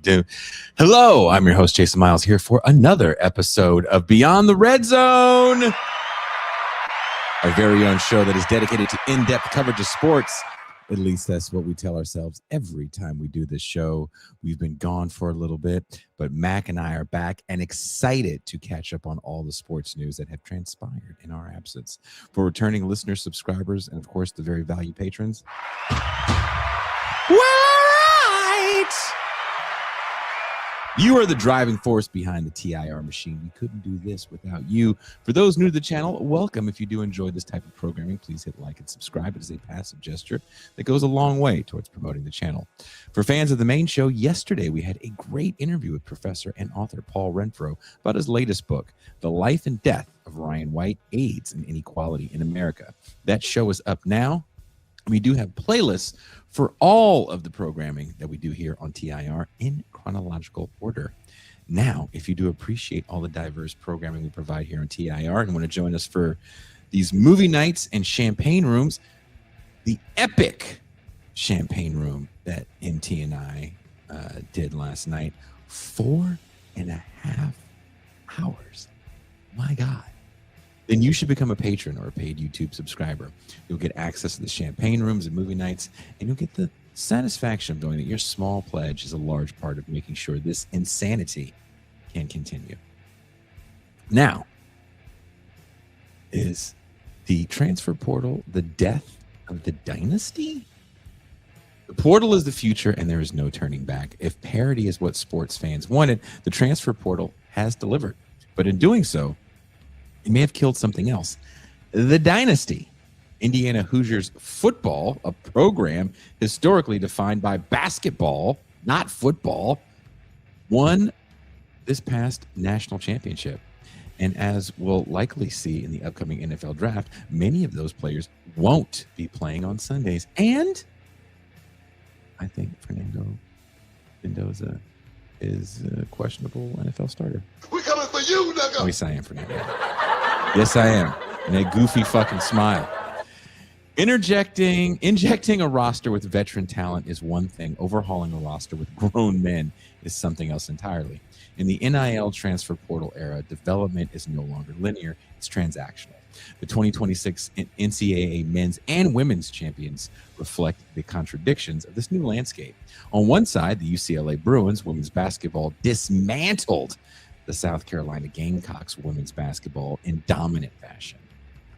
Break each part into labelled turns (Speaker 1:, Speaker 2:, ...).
Speaker 1: do. Hello, I'm your host, Jason Miles, here for another episode of Beyond the Red Zone, our very own show that is dedicated to in-depth coverage of sports. At least that's what we tell ourselves every time we do this show. We've been gone for a little bit, but Mac and I are back and excited to catch up on all the sports news that have transpired in our absence. For returning listeners, subscribers, and of course, the very valued patrons. Well, right. You are the driving force behind the TIR machine. We couldn't do this without you. For those new to the channel, welcome. If you do enjoy this type of programming, please hit like and subscribe. It is a passive gesture that goes a long way towards promoting the channel. For fans of the main show, yesterday we had a great interview with professor and author Paul Renfro about his latest book, The Life and Death of Ryan White, AIDS and Inequality in America. That show is up now. We do have playlists for all of the programming that we do here on TIR in chronological order. Now, if you do appreciate all the diverse programming we provide here on TIR and want to join us for these movie nights and champagne rooms, the epic champagne room that MT and I did last night, 4.5 hours. My God. Then you should become a patron or a paid YouTube subscriber. You'll get access to the champagne rooms and movie nights, and you'll get the satisfaction of knowing that your small pledge is a large part of making sure this insanity can continue. Now, is the transfer portal the death of the dynasty? The portal is the future, and there is no turning back. If parity is what sports fans wanted, the transfer portal has delivered. But in doing so, it may have killed something else. The dynasty. Indiana Hoosiers football, a program historically defined by basketball, not football, won this past national championship. And as we'll likely see in the upcoming NFL draft, many of those players won't be playing on Sundays. And I think Fernando Mendoza is a questionable NFL starter.
Speaker 2: We're coming for you, nigga.
Speaker 1: Oh, yes, I am, Fernando. Yes, I am. And that goofy fucking smile. Injecting a roster with veteran talent is one thing. Overhauling a roster with grown men is something else entirely. In the NIL transfer portal era, development is no longer linear. It's transactional. The 2026 NCAA men's and women's champions reflect the contradictions of this new landscape. On one side, the UCLA Bruins women's basketball dismantled the South Carolina Gamecocks women's basketball in dominant fashion.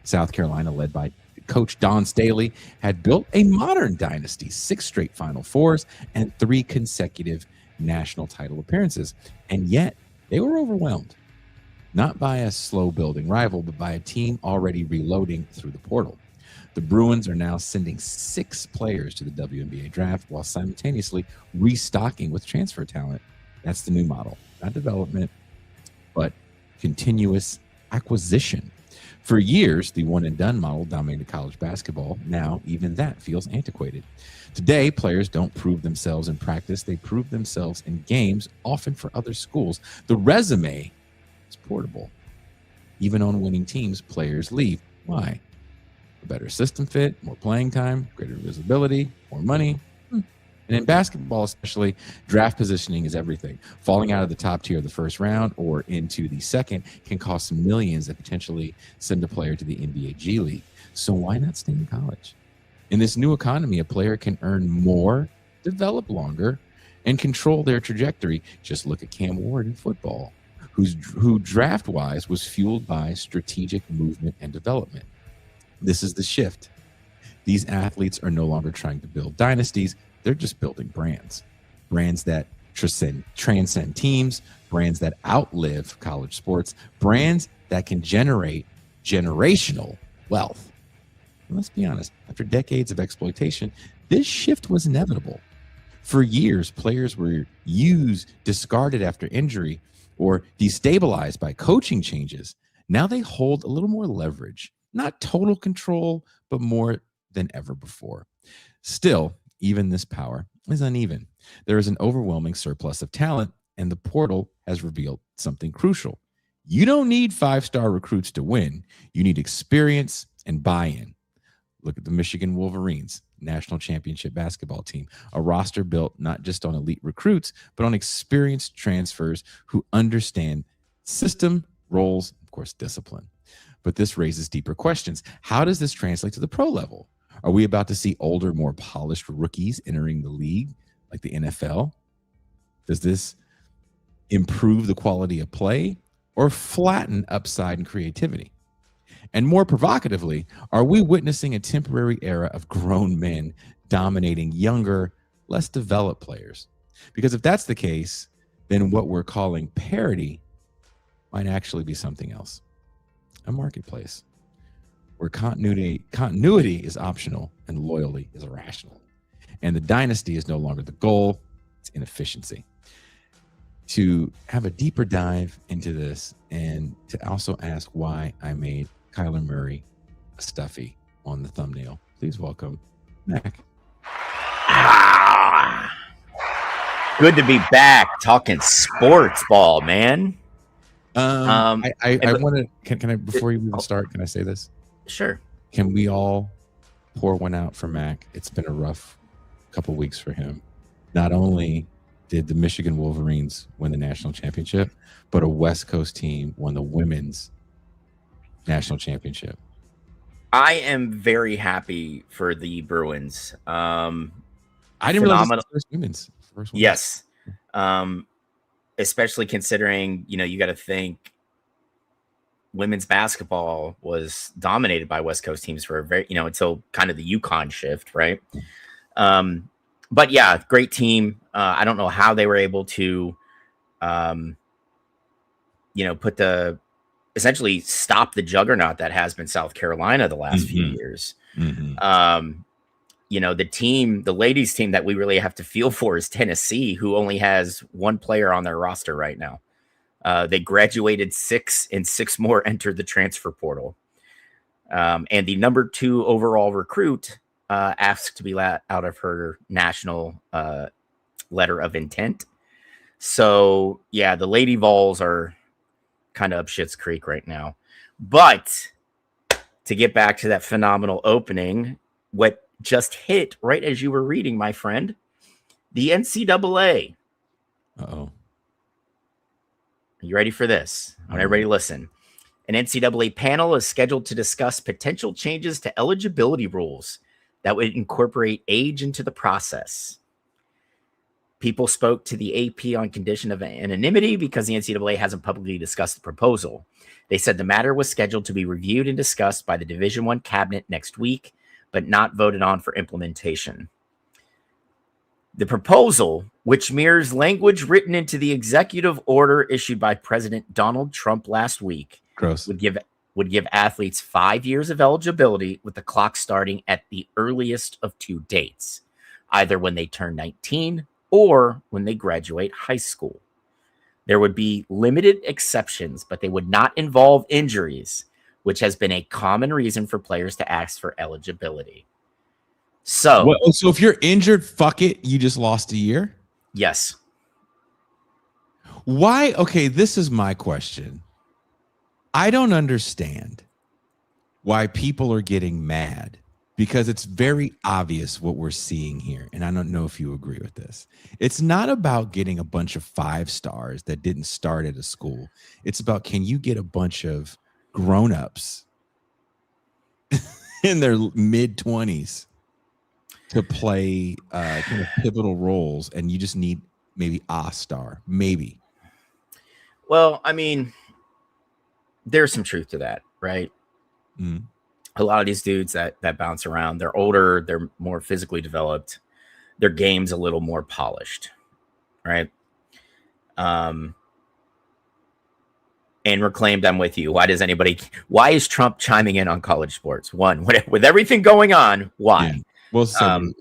Speaker 1: South Carolina, led by coach Don Staley, had built a modern dynasty, 6 straight Final Fours and 3 consecutive national title appearances. And yet they were overwhelmed, not by a slow-building rival, but by a team already reloading through the portal. The Bruins are now sending 6 players to the WNBA draft while simultaneously restocking with transfer talent. That's the new model, not development, but continuous acquisition. For years, the one-and-done model dominated college basketball. Now, even that feels antiquated. Today, players don't prove themselves in practice. They prove themselves in games, often for other schools. The resume is portable. Even on winning teams, players leave. Why? A better system fit, more playing time, greater visibility, more money. And in basketball especially, draft positioning is everything. Falling out of the top tier of the first round or into the second can cost millions and potentially send a player to the NBA G League. So why not stay in college? In this new economy, a player can earn more, develop longer, and control their trajectory. Just look at Cam Ward in football, who draft-wise was fueled by strategic movement and development. This is the shift. These athletes are no longer trying to build dynasties. They're just building brands that transcend teams, brands that outlive college sports, brands that can generate generational wealth. And let's be honest, after decades of exploitation, this shift was inevitable. For years, players were used, discarded after injury, or destabilized by coaching changes. Now they hold a little more leverage, not total control, but more than ever before. Still, even this power is uneven. There is an overwhelming surplus of talent, and the portal has revealed something crucial. You don't need 5-star recruits to win. You need experience and buy-in. Look at the Michigan Wolverines. national championship basketball team, a roster built not just on elite recruits, but on experienced transfers who understand system, roles, of course, discipline. But this raises deeper questions. How does this translate to the pro level? Are we about to see older, more polished rookies entering the league like the NFL? Does this improve the quality of play or flatten upside and creativity? And more provocatively, are we witnessing a temporary era of grown men dominating younger, less developed players? Because if that's the case, then what we're calling parity might actually be something else. A marketplace where continuity is optional and loyalty is irrational. And the dynasty is no longer the goal, it's inefficiency. To have a deeper dive into this and to also ask why I made Kyler Murray a stuffy on the thumbnail, please welcome Mac.
Speaker 2: Good to be back talking sports ball, man.
Speaker 1: I want to, can I, before you even start, can I say this?
Speaker 2: Sure.
Speaker 1: Can we all pour one out for Mac? It's been a rough couple weeks for him. Not only did the Michigan Wolverines win the national championship, but a West Coast team won the women's national championship.
Speaker 2: I am very happy for the Bruins.
Speaker 1: I didn't realize it was the first women's.
Speaker 2: Yes. Especially considering, you got to think women's basketball was dominated by West Coast teams for a very, until kind of the UConn shift, right? But yeah, great team. I don't know how they were able to, essentially stop the juggernaut that has been South Carolina the last few years. The ladies team that we really have to feel for is Tennessee, who only has one player on their roster right now. They graduated 6 and 6 more entered the transfer portal. And the number 2 overall recruit asked to be let out of her national letter of intent. So, yeah, the Lady Vols are kind of up Schitt's Creek right now. But to get back to that phenomenal opening, what just hit right as you were reading, my friend, the NCAA.
Speaker 1: Uh-oh.
Speaker 2: Are you ready for this? I want everybody to listen. An NCAA panel is scheduled to discuss potential changes to eligibility rules that would incorporate age into the process. People spoke to the AP on condition of anonymity because the NCAA hasn't publicly discussed the proposal. They said the matter was scheduled to be reviewed and discussed by the Division I cabinet next week, but not voted on for implementation. The proposal, which mirrors language written into the executive order issued by President Donald Trump last week, would give athletes 5 years of eligibility, with the clock starting at the earliest of 2 dates, either when they turn 19 or when they graduate high school. There would be limited exceptions, but they would not involve injuries, which has been a common reason for players to ask for eligibility. So
Speaker 1: if you're injured, fuck it, you just lost a year?
Speaker 2: Yes.
Speaker 1: Why? Okay, this is my question. I don't understand why people are getting mad, because it's very obvious what we're seeing here. And I don't know if you agree with this. It's not about getting a bunch of 5 stars that didn't start at a school. It's about, can you get a bunch of grown-ups in their mid-20s to play kind of pivotal roles, and you just need maybe a star, maybe.
Speaker 2: Well, I mean, there's some truth to that, right?
Speaker 1: Mm.
Speaker 2: A lot of these dudes that bounce around, they're older, they're more physically developed, their game's a little more polished, right? And Reclaimed, I'm with you. Why is Trump chiming in on college sports? One, with everything going on, why?
Speaker 1: Yeah. Well,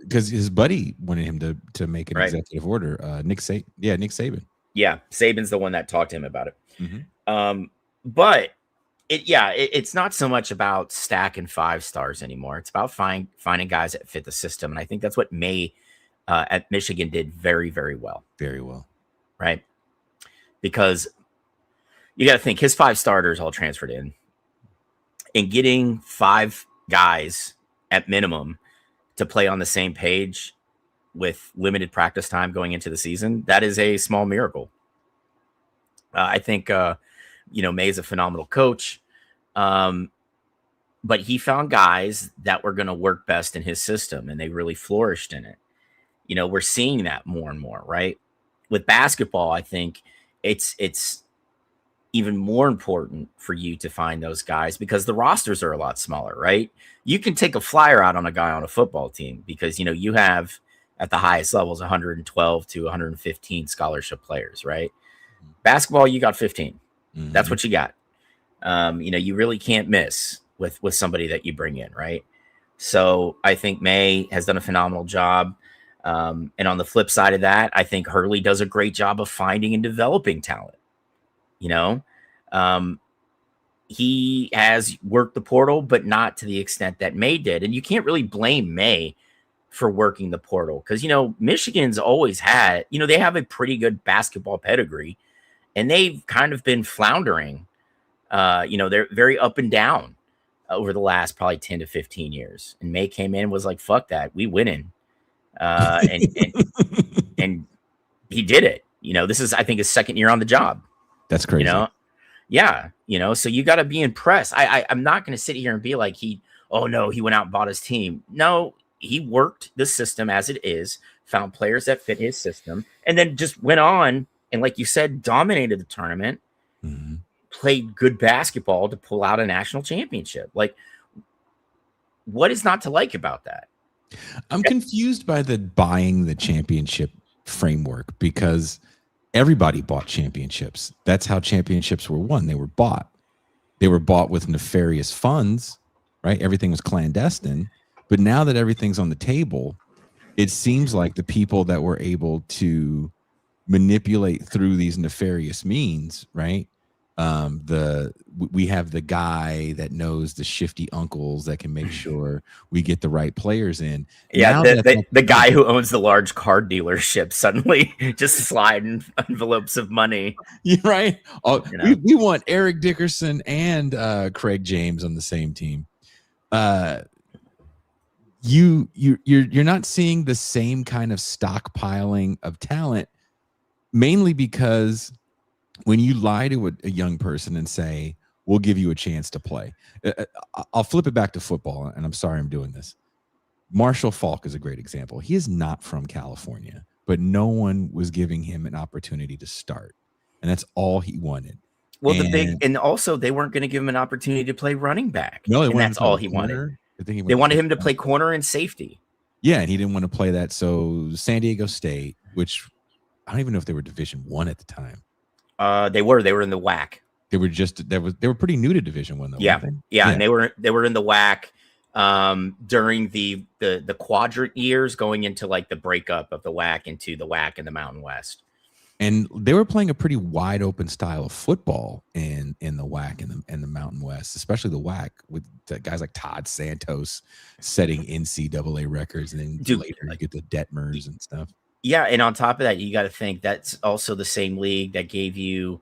Speaker 1: because his buddy wanted him to make an executive order. Nick Saban.
Speaker 2: Yeah, Saban's the one that talked to him about it.
Speaker 1: Mm-hmm.
Speaker 2: But it's not so much about stacking 5 stars anymore. It's about finding guys that fit the system, and I think that's what May at Michigan did very, very well.
Speaker 1: Very well,
Speaker 2: right? Because you got to think his 5 starters all transferred in, and getting 5 guys at minimum to play on the same page with limited practice time going into the season, that is a small miracle. I think, May is a phenomenal coach. But he found guys that were going to work best in his system, and they really flourished in it. We're seeing that more and more, right? With basketball, I think it's even more important for you to find those guys because the rosters are a lot smaller, right? You can take a flyer out on a guy on a football team because, you have at the highest levels 112 to 115 scholarship players, right? Basketball, you got 15. Mm-hmm. That's what you got. You really can't miss with somebody that you bring in, right? So I think May has done a phenomenal job. And on the flip side of that, I think Hurley does a great job of finding and developing talent. He has worked the portal, but not to the extent that May did. And you can't really blame May for working the portal because, Michigan's always had, they have a pretty good basketball pedigree and they've kind of been floundering. They're very up and down over the last probably 10 to 15 years. And May came in and was like, fuck that. We winning. And he did it. This is, I think, his second year on the job.
Speaker 1: That's crazy.
Speaker 2: Yeah. So you got to be impressed. I'm not going to sit here and be like he went out and bought his team. No, he worked the system as it is, found players that fit his system, and then just went on and, like you said, dominated the tournament, played good basketball to pull out a national championship. Like, what is not to like about that?
Speaker 1: I'm confused by the buying the championship framework because everybody bought championships. That's how championships were won. They were bought. They were bought with nefarious funds, right? Everything was clandestine. But now that everything's on the table, it seems like the people that were able to manipulate through these nefarious means, right? We have the guy that knows the shifty uncles that can make sure we get the right players in.
Speaker 2: Yeah, the guy who owns the large car dealership suddenly just sliding envelopes of money.
Speaker 1: Yeah, right. We want Eric Dickerson and Craig James on the same team. You're not seeing the same kind of stockpiling of talent, mainly because when you lie to a young person and say, we'll give you a chance to play. I'll flip it back to football, and I'm sorry I'm doing this. Marshall Faulk is a great example. He is not from California, but no one was giving him an opportunity to start, and that's all he wanted.
Speaker 2: Well, and also they weren't going to give him an opportunity to play running back.
Speaker 1: No,
Speaker 2: and that's all he wanted. They wanted him to play corner and safety.
Speaker 1: Yeah, and he didn't want to play that. So San Diego State, which I don't even know if they were Division I at the time.
Speaker 2: They were in the WAC.
Speaker 1: They were pretty new to Division I though.
Speaker 2: Yeah. And they were in the WAC during the quadrant years, going into like the breakup of the WAC into the WAC and the Mountain West.
Speaker 1: And they were playing a pretty wide open style of football in the WAC and the Mountain West, especially the WAC with guys like Todd Santos setting NCAA records, and then later you get the Detmers and stuff.
Speaker 2: Yeah, and on top of that, you got to think that's also the same league that gave you,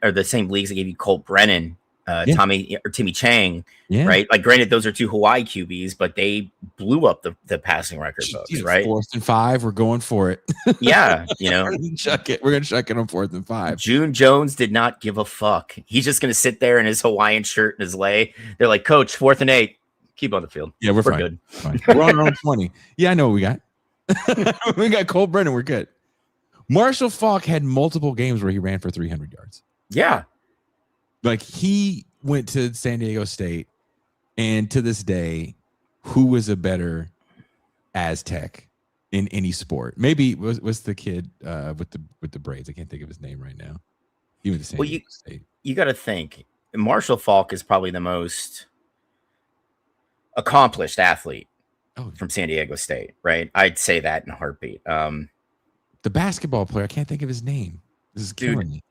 Speaker 2: or the same leagues that gave you Colt Brennan, Timmy Chang, right? Like, granted, those are two Hawaii QBs, but they blew up the passing record books, right?
Speaker 1: 4th and 5, we're going for it.
Speaker 2: Yeah,
Speaker 1: we're gonna chuck it on 4th and 5.
Speaker 2: June Jones did not give a fuck. He's just gonna sit there in his Hawaiian shirt and his lei. They're like, Coach, 4th and 8, keep on the field.
Speaker 1: Yeah, we're fine.
Speaker 2: Good.
Speaker 1: Fine. We're on our own 20. Yeah, I know what we got. We got Cole Brennan. We're good. Marshall Faulk had multiple games where he ran for 300 yards.
Speaker 2: Yeah.
Speaker 1: Like, he went to San Diego State, and to this day, who was a better Aztec in any sport? Maybe was the kid with the braids. I can't think of his name right now. He went to San Diego State.
Speaker 2: You got to think Marshall Faulk is probably the most accomplished athlete from San Diego State, right? I'd say that in a heartbeat.
Speaker 1: The basketball player, I can't think of his name. This is killing me.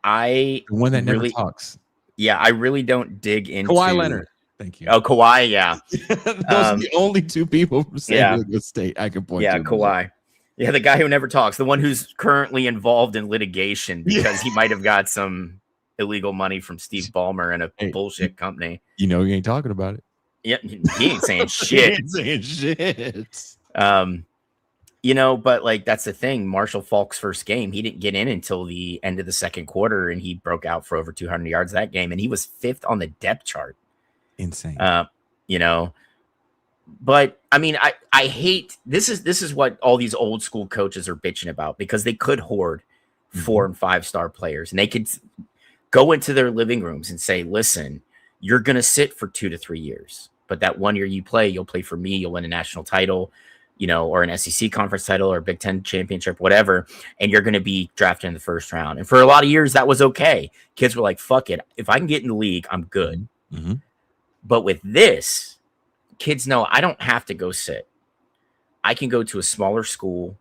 Speaker 2: The
Speaker 1: one that never talks.
Speaker 2: Yeah, I really don't dig into
Speaker 1: Kawhi Leonard. Thank you.
Speaker 2: Oh, Kawhi, yeah.
Speaker 1: Those are the only two people from San Diego State I can point to.
Speaker 2: Yeah, Kawhi. Yeah, the guy who never talks, the one who's currently involved in litigation because he might have got some illegal money from Steve Ballmer and a bullshit company.
Speaker 1: You ain't talking about it.
Speaker 2: Yeah, he ain't saying
Speaker 1: He
Speaker 2: shit.
Speaker 1: ain't saying shit.
Speaker 2: But like that's the thing. Marshall Falk's first game, he didn't get in until the end of the second quarter, and he broke out for over 200 yards that game, and he was 5th on the depth chart.
Speaker 1: Insane.
Speaker 2: But I mean, I hate this is what all these old school coaches are bitching about, because they could hoard 4 and 5-star players, and they could go into their living rooms and say, listen, you're going to sit for 2 to 3 years, but that 1 year you play, you'll play for me, you'll win a national title, or an SEC conference title or a Big Ten championship, whatever. And you're going to be drafted in the first round. And for a lot of years, that was okay. Kids were like, fuck it. If I can get in the league, I'm good.
Speaker 1: Mm-hmm.
Speaker 2: But with this, kids know I don't have to go sit. I can go to a smaller school.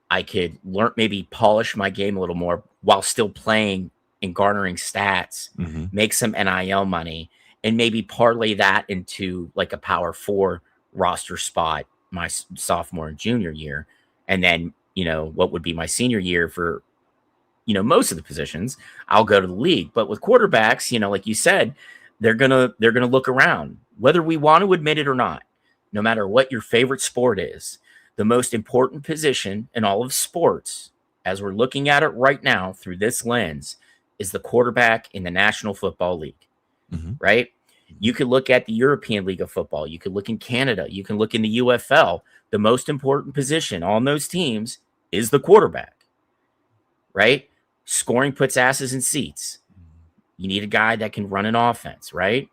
Speaker 2: I could learn, maybe polish my game a little more while still playing and garnering stats, make some NIL money, and maybe parlay that into like a Power 4 roster spot my sophomore and junior year. And then, what would be my senior year for, most of the positions, I'll go to the league. But with quarterbacks, like you said, they're going to look around, whether we want to admit it or not. No matter what your favorite sport is, the most important position in all of sports, as we're looking at it right now through this lens, is the quarterback in the National Football League, right? You could look at the European League of Football. You could look in Canada. You can look in the UFL. The most important position on those teams is the quarterback, right? Scoring puts asses in seats. You need a guy that can run an offense, right?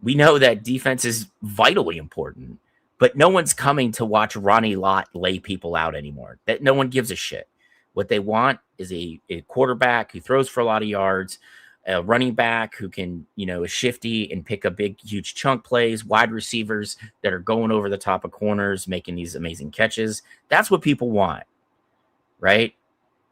Speaker 2: We know that defense is vitally important, but no one's coming to watch Ronnie Lott lay people out anymore. That no one gives a shit. What they want is a quarterback who throws for a lot of yards, a running back who can, is shifty and pick up big, huge chunk plays, wide receivers that are going over the top of corners, making these amazing catches. That's what people want, right?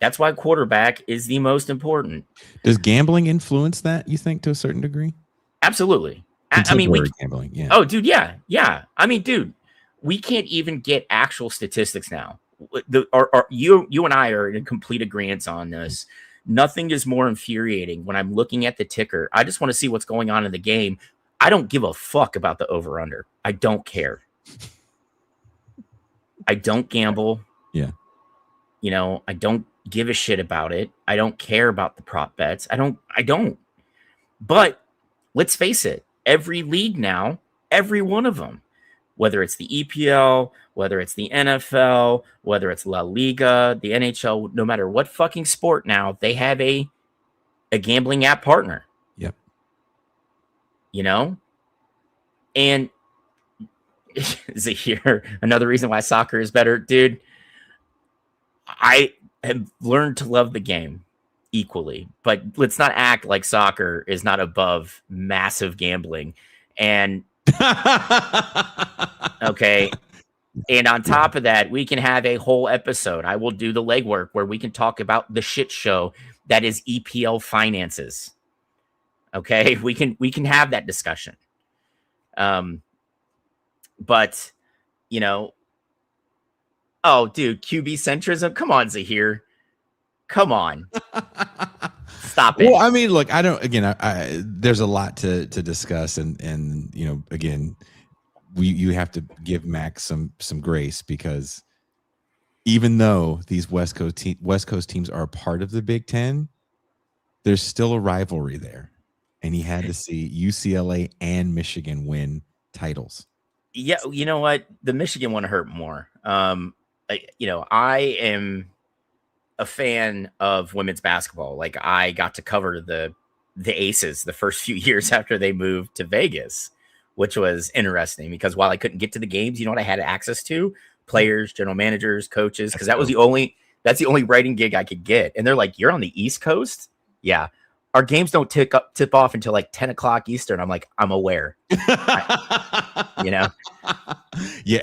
Speaker 2: That's why quarterback is the most important.
Speaker 1: Does gambling influence that, you think, to a certain degree?
Speaker 2: Absolutely. I mean,
Speaker 1: gambling, yeah.
Speaker 2: Oh, dude, yeah. I mean, dude, we can't even get actual statistics now. You and I are in complete agreement on this. Nothing is more infuriating when I'm looking at the ticker. I just want to see what's going on in the game. I don't give a fuck about the over-under. I don't care. I don't gamble.
Speaker 1: Yeah.
Speaker 2: I don't give a shit about it. I don't care about the prop bets. I don't. But let's face it. Every league now, every one of them, whether it's the EPL, whether it's the NFL, whether it's La Liga, the NHL, no matter what fucking sport now, they have a gambling app partner.
Speaker 1: Yep.
Speaker 2: And is it here another reason why soccer is better? Dude, I have learned to love the game equally, but let's not act like soccer is not above massive gambling. And okay. And on top of that, we can have a whole episode. I will do the legwork where we can talk about the shit show that is EPL finances. Okay. We can have that discussion. But oh dude, QB centrism. Come on, Zahir. Come on. Stop it.
Speaker 1: Well, I mean, look, there's a lot to discuss, and again, you have to give Max some grace, because even though these West Coast teams are a part of the Big Ten, there's still a rivalry there, and he had to see UCLA and Michigan win titles.
Speaker 2: Yeah, you know what? The Michigan one hurt more. I am a fan of women's basketball. Like, I got to cover the Aces the first few years after they moved to Vegas, which was interesting because while I couldn't get to the games, you know what I had access to? Players, general managers, coaches, because that's the only writing gig I could get. And they're like, "You're on the East Coast?" Yeah. Our games don't tip off until like 10 o'clock Eastern. I'm like, I'm aware.
Speaker 1: Yeah,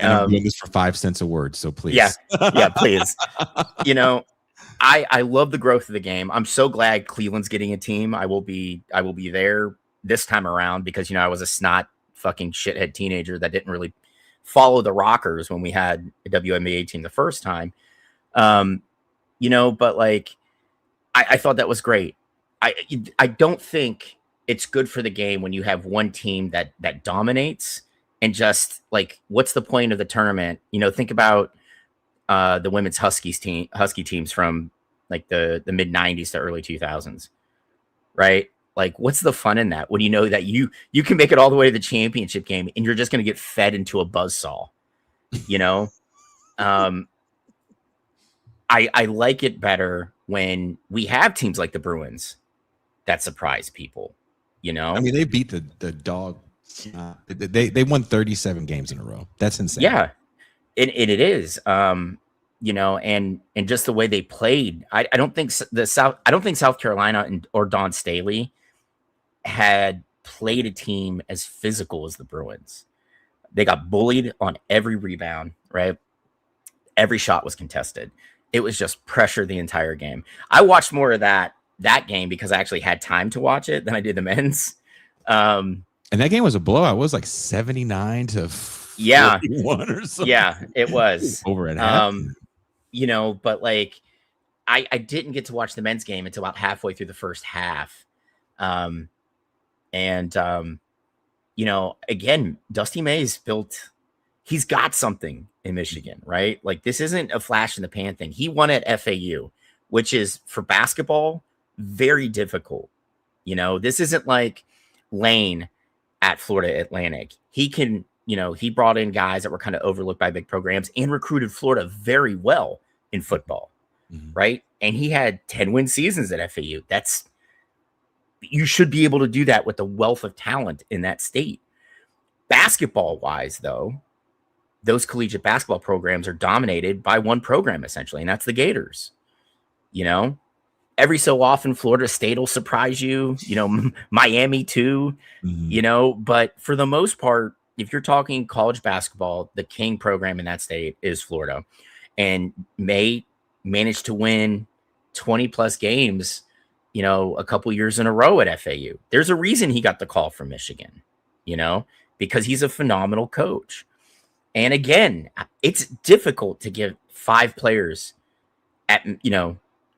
Speaker 1: and I'm doing this for 5 cents a word, so please.
Speaker 2: Yeah, please. I love the growth of the game. I'm so glad Cleveland's getting a team. I will be there this time around because I was a snot fucking shithead teenager that didn't really follow the Rockers when we had a WNBA team the first time. But like I thought that was great. I don't think it's good for the game when you have one team that dominates and just like, what's the point of the tournament? Think about the women's Husky teams from like the mid 90s to early 2000s, right? Like, what's the fun in that when you know that you can make it all the way to the championship game and you're just going to get fed into a buzzsaw, I like it better when we have teams like the Bruins that surprise people,
Speaker 1: I mean, they beat the dog. They won 37 games in a row. That's insane.
Speaker 2: Yeah, it is. And just the way they played, I don't think South Carolina or Dawn Staley had played a team as physical as the Bruins. They got bullied on every rebound, right? Every shot was contested. It was just pressure the entire game. I watched more of that game because I actually had time to watch it than I did the men's.
Speaker 1: And that game was a blowout. It was like 79 to 41 or something.
Speaker 2: Yeah, it was
Speaker 1: over at half.
Speaker 2: But like I didn't get to watch the men's game until about halfway through the first half. Again, Dusty May's he's got something in Michigan, right? Like, this isn't a flash in the pan thing. He won at FAU, which is, for basketball, very difficult. This isn't like Lane at Florida Atlantic. He can, he brought in guys that were kind of overlooked by big programs and recruited Florida very well in football, right? And he had 10-win seasons at FAU. You should be able to do that with the wealth of talent in that state. Basketball-wise, though, those collegiate basketball programs are dominated by one program, essentially, and that's the Gators. Every so often, Florida State will surprise you, Miami too, but for the most part, if you're talking college basketball, the king program in that state is Florida, and May managed to win 20 plus games, a couple years in a row at FAU. There's a reason he got the call from Michigan, because he's a phenomenal coach. And again, it's difficult to give 5 players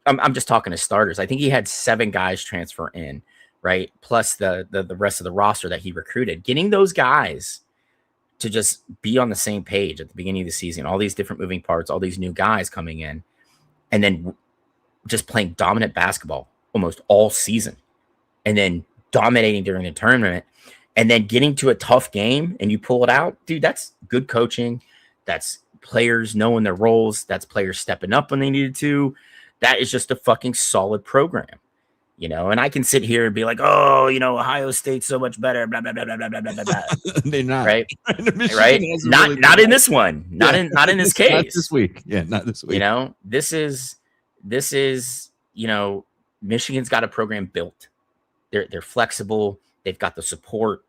Speaker 2: I'm just talking to starters. I think he had 7 guys transfer in, right? Plus the rest of the roster that he recruited. Getting those guys to just be on the same page at the beginning of the season, all these different moving parts, all these new guys coming in, and then just playing dominant basketball almost all season, and then dominating during the tournament, and then getting to a tough game and you pull it out, dude, that's good coaching. That's players knowing their roles. That's players stepping up when they needed to. That is just a fucking solid program, and I can sit here and be like, oh, Ohio State's so much better, blah, blah, blah, blah, blah, blah, blah, blah.
Speaker 1: They're not.
Speaker 2: Right? Right? Not in this one. Not in this case.
Speaker 1: Not this week. Yeah, not this week.
Speaker 2: This is, Michigan's got a program built. They're flexible. They've got the support,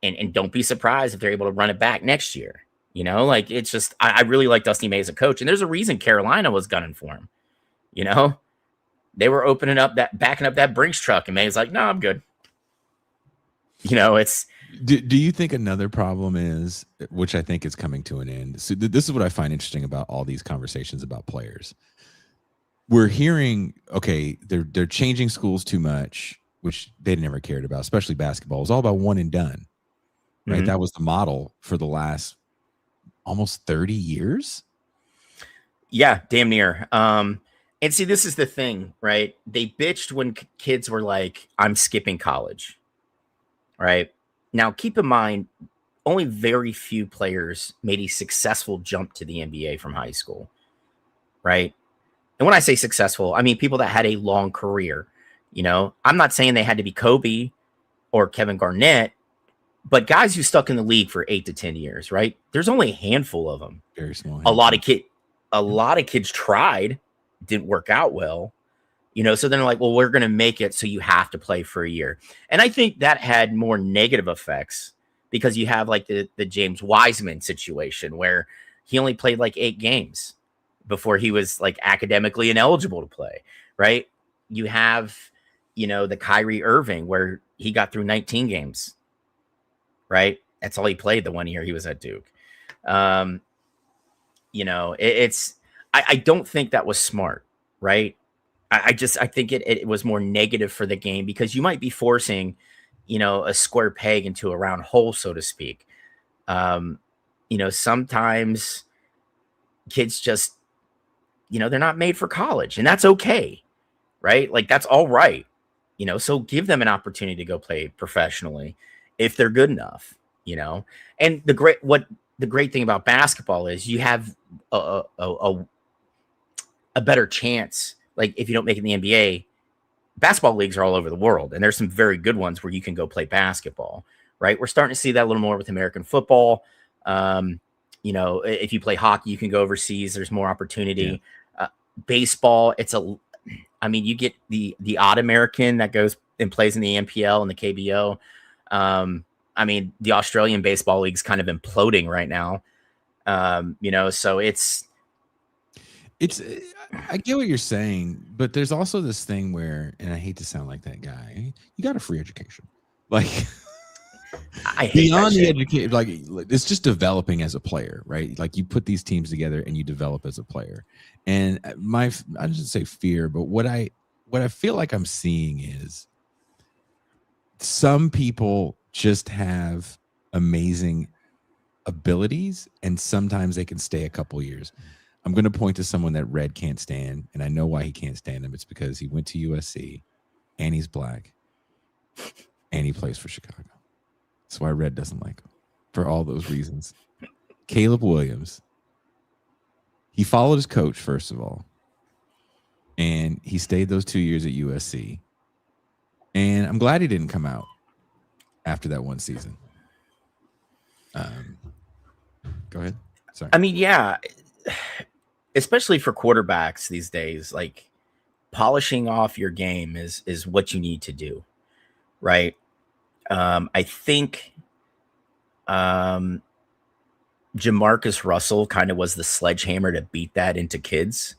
Speaker 2: and don't be surprised if they're able to run it back next year. It's just, I really like Dusty May as a coach, and there's a reason Carolina was gunning for him. They were backing up that Brinks truck, and May's like, no, I'm good. It's.
Speaker 1: Do you think another problem is, which I think is coming to an end? So this is what I find interesting about all these conversations about players. We're hearing, okay, they're changing schools too much, which they never cared about, especially basketball. It was all about one and done, right? Mm-hmm. That was the model for the last almost 30 years.
Speaker 2: Yeah, damn near. And see, this is the thing, right? They bitched when kids were like, I'm skipping college, right? Now, keep in mind, only very few players made a successful jump to the NBA from high school, right? And when I say successful, I mean people that had a long career. I'm not saying they had to be Kobe or Kevin Garnett, but guys who stuck in the league for 8 to 10 years, right? There's only a handful of them.
Speaker 1: Very small.
Speaker 2: A lot of kids tried, didn't work out well, so then they're like, well, we're going to make it so you have to play for a year. And I think that had more negative effects because you have like the James Wiseman situation where he only played like 8 games before he was like academically ineligible to play, right? You have, the Kyrie Irving where he got through 19 games, right? That's all he played the one year he was at Duke. I don't think that was smart, right? I think it was more negative for the game because you might be forcing, a square peg into a round hole, so to speak. Sometimes kids just, they're not made for college, and that's okay, right? Like, that's all right. So give them an opportunity to go play professionally if they're good enough, And the great thing about basketball is you have a better chance. Like, if you don't make it in the NBA, basketball leagues are all over the world, and there's some very good ones where you can go play basketball, right? We're starting to see that a little more with American football. If you play hockey, you can go overseas. There's more opportunity. Baseball, you get the odd American that goes and plays in the NPL and the KBO. The Australian baseball league's kind of imploding right now. So it's
Speaker 1: I get what you're saying, but there's also this thing where, and I hate to sound like that guy, you got a free education. Like,
Speaker 2: I hate
Speaker 1: beyond the education, like, it's just developing as a player, right? Like, you put these teams together and you develop as a player. And I shouldn't say fear, but what I feel like I'm seeing is some people just have amazing abilities, and sometimes they can stay a couple years. I'm going to point to someone that Red can't stand, and I know why he can't stand him. It's because he went to USC, and he's black, and he plays for Chicago. That's why Red doesn't like him, for all those reasons. Caleb Williams, he followed his coach, first of all, and he stayed those 2 years at USC. And I'm glad he didn't come out after that one season. Go ahead. Sorry.
Speaker 2: Yeah, especially for quarterbacks these days, like, polishing off your game is what you need to do, right? I think Jamarcus Russell kind of was the sledgehammer to beat that into kids.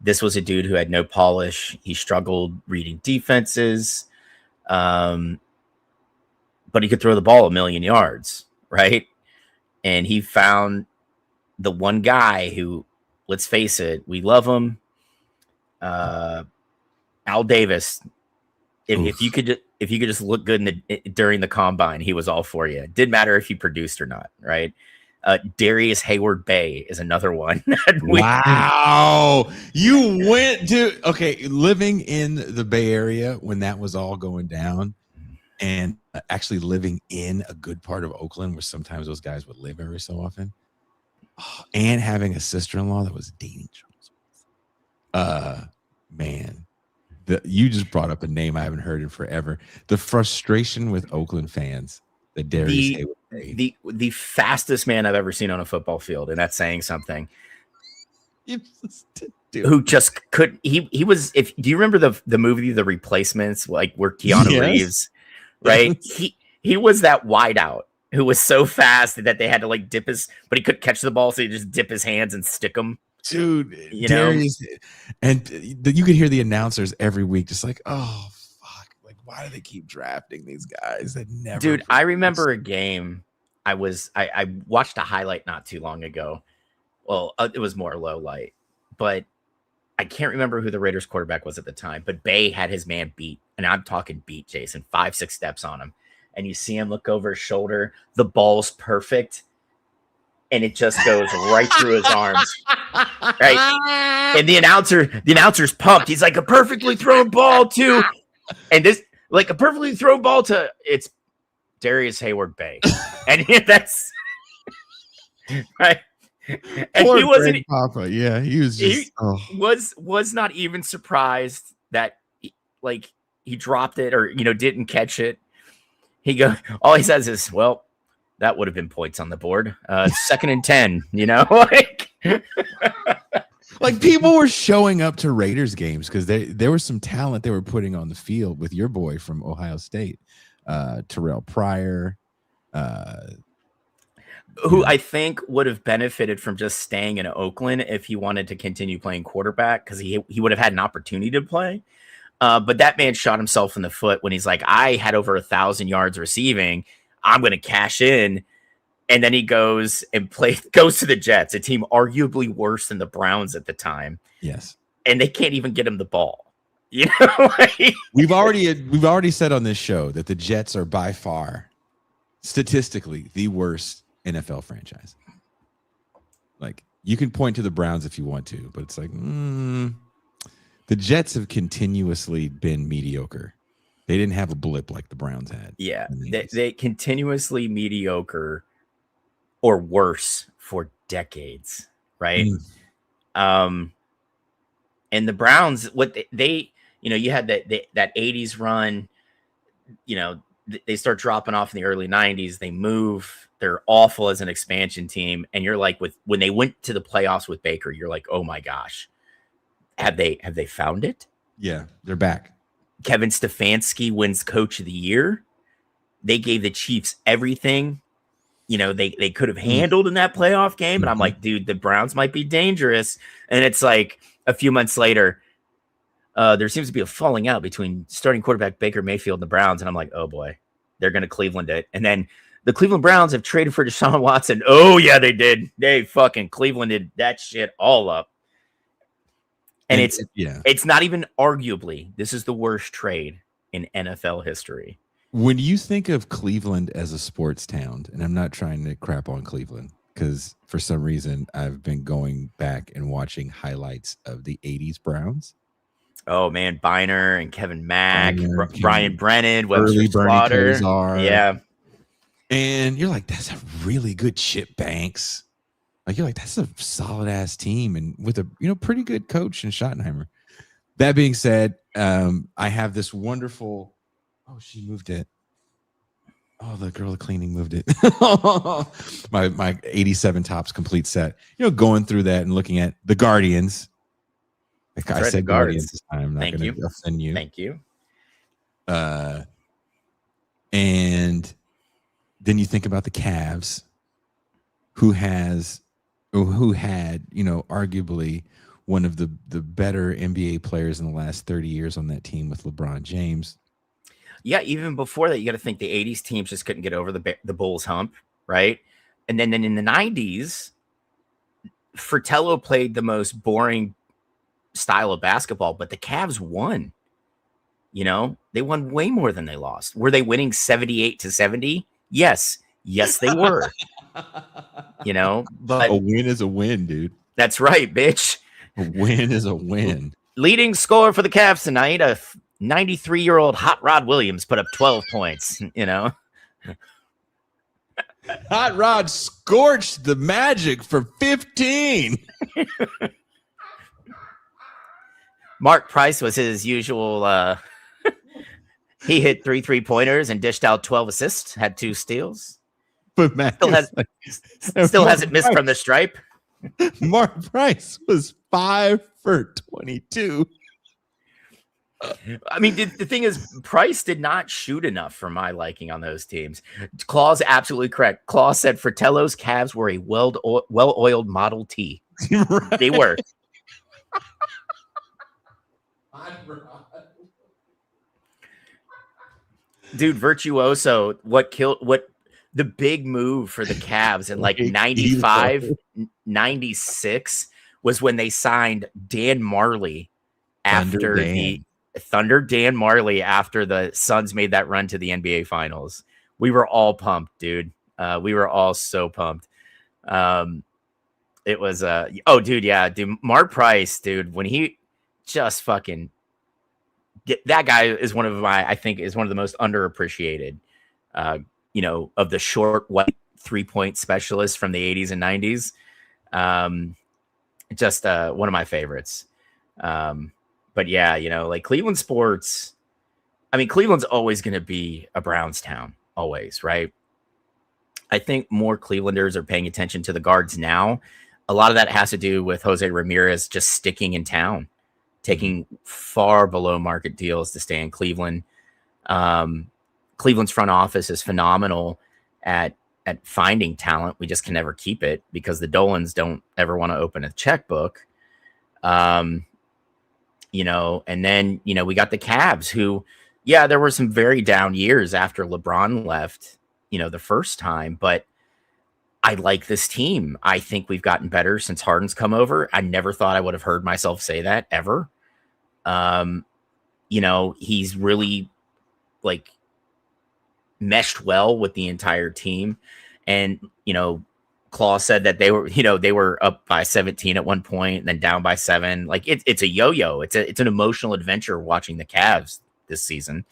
Speaker 2: This was a dude who had no polish. He struggled reading defenses, but he could throw the ball 1,000,000 yards, right? And he found the one guy who, let's face it, we love him. Al Davis. If you could just look good during the combine, he was all for you. It didn't matter if you produced or not, right? Darius Hayward Bay is another one.
Speaker 1: Wow. You went to, living in the Bay Area when that was all going down, and actually living in a good part of Oakland where sometimes those guys would live every so often, and having a sister-in-law that was dating Charles. Man, you just brought up a name I haven't heard in forever. The frustration with Oakland fans that Darius Hayward Bay,
Speaker 2: the fastest man I've ever seen on a football field, and that's saying something. Who just could he was, do you remember the movie The Replacements, like, where Keanu Reeves, right? He was that wideout who was so fast that they had to, like, dip his, but he couldn't catch the ball, so he just dip his hands and stick them.
Speaker 1: Dude, Darius, and you could hear the announcers every week just like, oh fuck, like, why do they keep drafting these guys that never?
Speaker 2: Dude, I remember a game I watched a highlight not too long ago. Well, it was more low light, but I can't remember who the Raiders quarterback was at the time, but Bay had his man beat, and I'm talking beat, Jason, 5-6 steps on him, and you see him look over his shoulder, the ball's perfect, and it just goes right through his arms, right? And the announcer's pumped. He's like, a perfectly thrown ball to, and this, like, a perfectly thrown ball to, it's Darius Hayward Bay, and that's right. And
Speaker 1: poor
Speaker 2: he wasn't
Speaker 1: Greg Papa. Yeah, he was just
Speaker 2: was not even surprised that he dropped it or didn't catch it. All he says is, well, that would have been points on the board. 2nd and 10,
Speaker 1: like, people were showing up to Raiders games because there was some talent they were putting on the field with your boy from Ohio State, Terrell Pryor,
Speaker 2: who I think would have benefited from just staying in Oakland if he wanted to continue playing quarterback, because he would have had an opportunity to play. But that man shot himself in the foot when he's like, I had over 1,000 yards receiving. I'm going to cash in. And then he goes to the Jets, a team arguably worse than the Browns at the time.
Speaker 1: Yes.
Speaker 2: And they can't even get him the ball.
Speaker 1: We've already said on this show that the Jets are by far, statistically, the worst NFL franchise. Like, you can point to the Browns if you want to, but it's like, the Jets have continuously been mediocre. They didn't have a blip like the Browns had.
Speaker 2: Yeah, they continuously mediocre or worse for decades, right? And the Browns, what they you had that 80s run, they start dropping off in the early 90s. They move. They're awful as an expansion team. And you're like, when they went to the playoffs with Baker, you're like, oh my gosh, have they found it?
Speaker 1: Yeah, they're back.
Speaker 2: Kevin Stefanski wins Coach of the Year. They gave the Chiefs everything, they could have handled in that playoff game. And I'm like, dude, the Browns might be dangerous. And it's like a few months later, there seems to be a falling out between starting quarterback Baker Mayfield and the Browns. And I'm like, oh boy, they're going to Cleveland it. And then the Cleveland Browns have traded for Deshaun Watson. Oh yeah, they did. They fucking Clevelanded that shit all up. And it's not even arguably, this is the worst trade in NFL history.
Speaker 1: When you think of Cleveland as a sports town, and I'm not trying to crap on Cleveland, because for some reason I've been going back and watching highlights of the 80s Browns.
Speaker 2: Oh man, Biner and Kevin Mack, Brian Brennan, Webster
Speaker 1: Slaughter.
Speaker 2: Yeah.
Speaker 1: And you're like, that's a really good Chip Banks. Like, you're like, that's a solid ass team, and with a pretty good coach in Schottenheimer. That being said, I have this wonderful. Oh, she moved it. Oh, the girl cleaning moved it. my 87 Topps complete set. Going through that and looking at the Guardians. Like I said, Guardians this time. I'm not going to offend you.
Speaker 2: Thank you.
Speaker 1: And then you think about the Cavs, who had, arguably one of the better NBA players in the last 30 years on that team with LeBron James.
Speaker 2: Yeah, even before that, you got to think the 80s teams just couldn't get over the Bulls hump, right? And then in the 90s, Fratello played the most boring style of basketball, but the Cavs won. They won way more than they lost. Were they winning 78-70? Yes, they were. But
Speaker 1: a win is a win, dude.
Speaker 2: That's right, bitch.
Speaker 1: A win is a win.
Speaker 2: Leading scorer for the Cavs tonight, a 93-year-old Hot Rod Williams put up 12 points.
Speaker 1: Hot Rod scorched the Magic for 15.
Speaker 2: Mark Price was his usual. He hit 3 3-pointers and dished out 12 assists, had 2 steals.
Speaker 1: But man,
Speaker 2: still hasn't missed from the stripe.
Speaker 1: Mark Price was 5 for 22.
Speaker 2: I mean, the thing is, Price did not shoot enough for my liking on those teams. Claw's absolutely correct. Claw said Fratello's Cavs were a well-oiled Model T. Right. They were. Dude, Virtuoso, what the big move for the Cavs in like 95, 96 was when they signed Dan Marley after Thunder Dan Marley after the Suns made that run to the NBA Finals. We were all pumped, dude. We were all so pumped. It was dude, Mark Price, dude, when he just fucking that guy is one of the most underappreciated, of the short white 3-point specialists from the 80s and 90s. Just one of my favorites. But yeah, like Cleveland sports, I mean, Cleveland's always going to be a Browns town, always, right? I think more Clevelanders are paying attention to the Guards now. A lot of that has to do with Jose Ramirez just sticking in town, taking far below market deals to stay in Cleveland. Cleveland's front office is phenomenal at finding talent. We just can never keep it because the Dolans don't ever want to open a checkbook. And then, we got the Cavs who, yeah, there were some very down years after LeBron left, the first time, but I like this team. I think we've gotten better since Harden's come over. I never thought I would have heard myself say that ever. He's really like meshed well with the entire team. And, Claw said that they were up by 17 at one point, and then down by 7. Like it's a yo-yo. It's an emotional adventure watching the Cavs this season.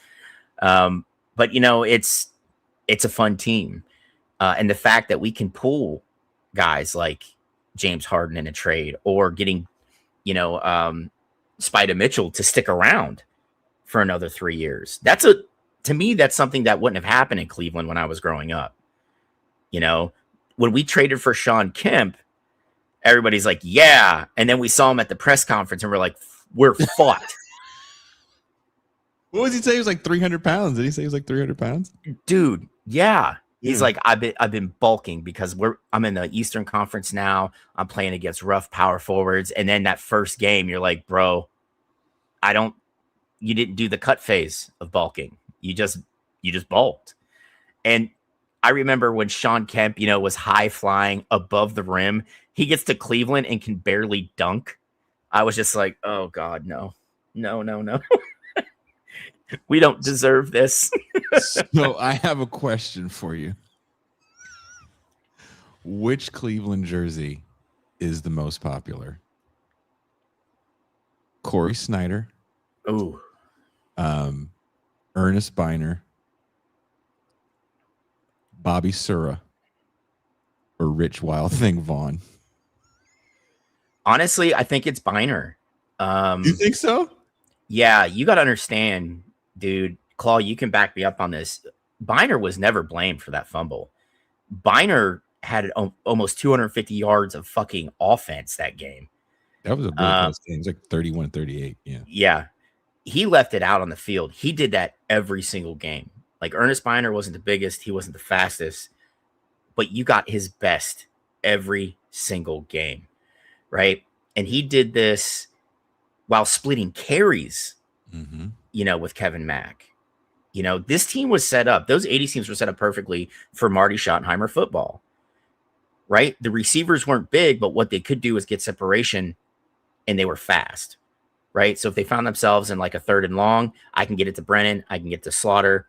Speaker 2: But it's a fun team. And the fact that we can pull guys like James Harden in a trade, or getting, Spida Mitchell to stick around for another 3 years. To me, that's something that wouldn't have happened in Cleveland when I was growing up. When we traded for Sean Kemp, everybody's like, yeah. And then we saw him at the press conference and we're like, we're fucked.
Speaker 1: What was he say? He was like 300 pounds. Did he say he was like 300 pounds?
Speaker 2: Dude, yeah. He's like, I've been bulking because I'm in the Eastern Conference now. I'm playing against rough power forwards. And then that first game, you're like, bro, you didn't do the cut phase of bulking. You just bulked. And I remember when Sean Kemp, was high flying above the rim, he gets to Cleveland and can barely dunk. I was just like, oh God, no. We don't deserve this.
Speaker 1: So I have a question for you. Which Cleveland jersey is the most popular? Corey Snyder.
Speaker 2: Ooh.
Speaker 1: Ernest Biner, Bobby Sura, or Rich Wild Thing Vaughn?
Speaker 2: Honestly, I think it's Biner.
Speaker 1: You think so?
Speaker 2: Yeah, you got to understand, dude. Claw, you can back me up on this. Biner was never blamed for that fumble. Biner had almost 250 yards of fucking offense that game.
Speaker 1: That was a really close game. It was like 31-38. Yeah.
Speaker 2: Yeah. He left it out on the field. He did that every single game. Like Ernest Biner wasn't the biggest. He wasn't the fastest. But you got his best every single game. Right? And he did this while splitting carries, with Kevin Mack. This team was set up. Those 80 teams were set up perfectly for Marty Schottenheimer football. Right? The receivers weren't big, but what they could do is get separation, and they were fast. Right? So if they found themselves in like a 3rd and long, I can get it to Brennan, I can get to Slaughter.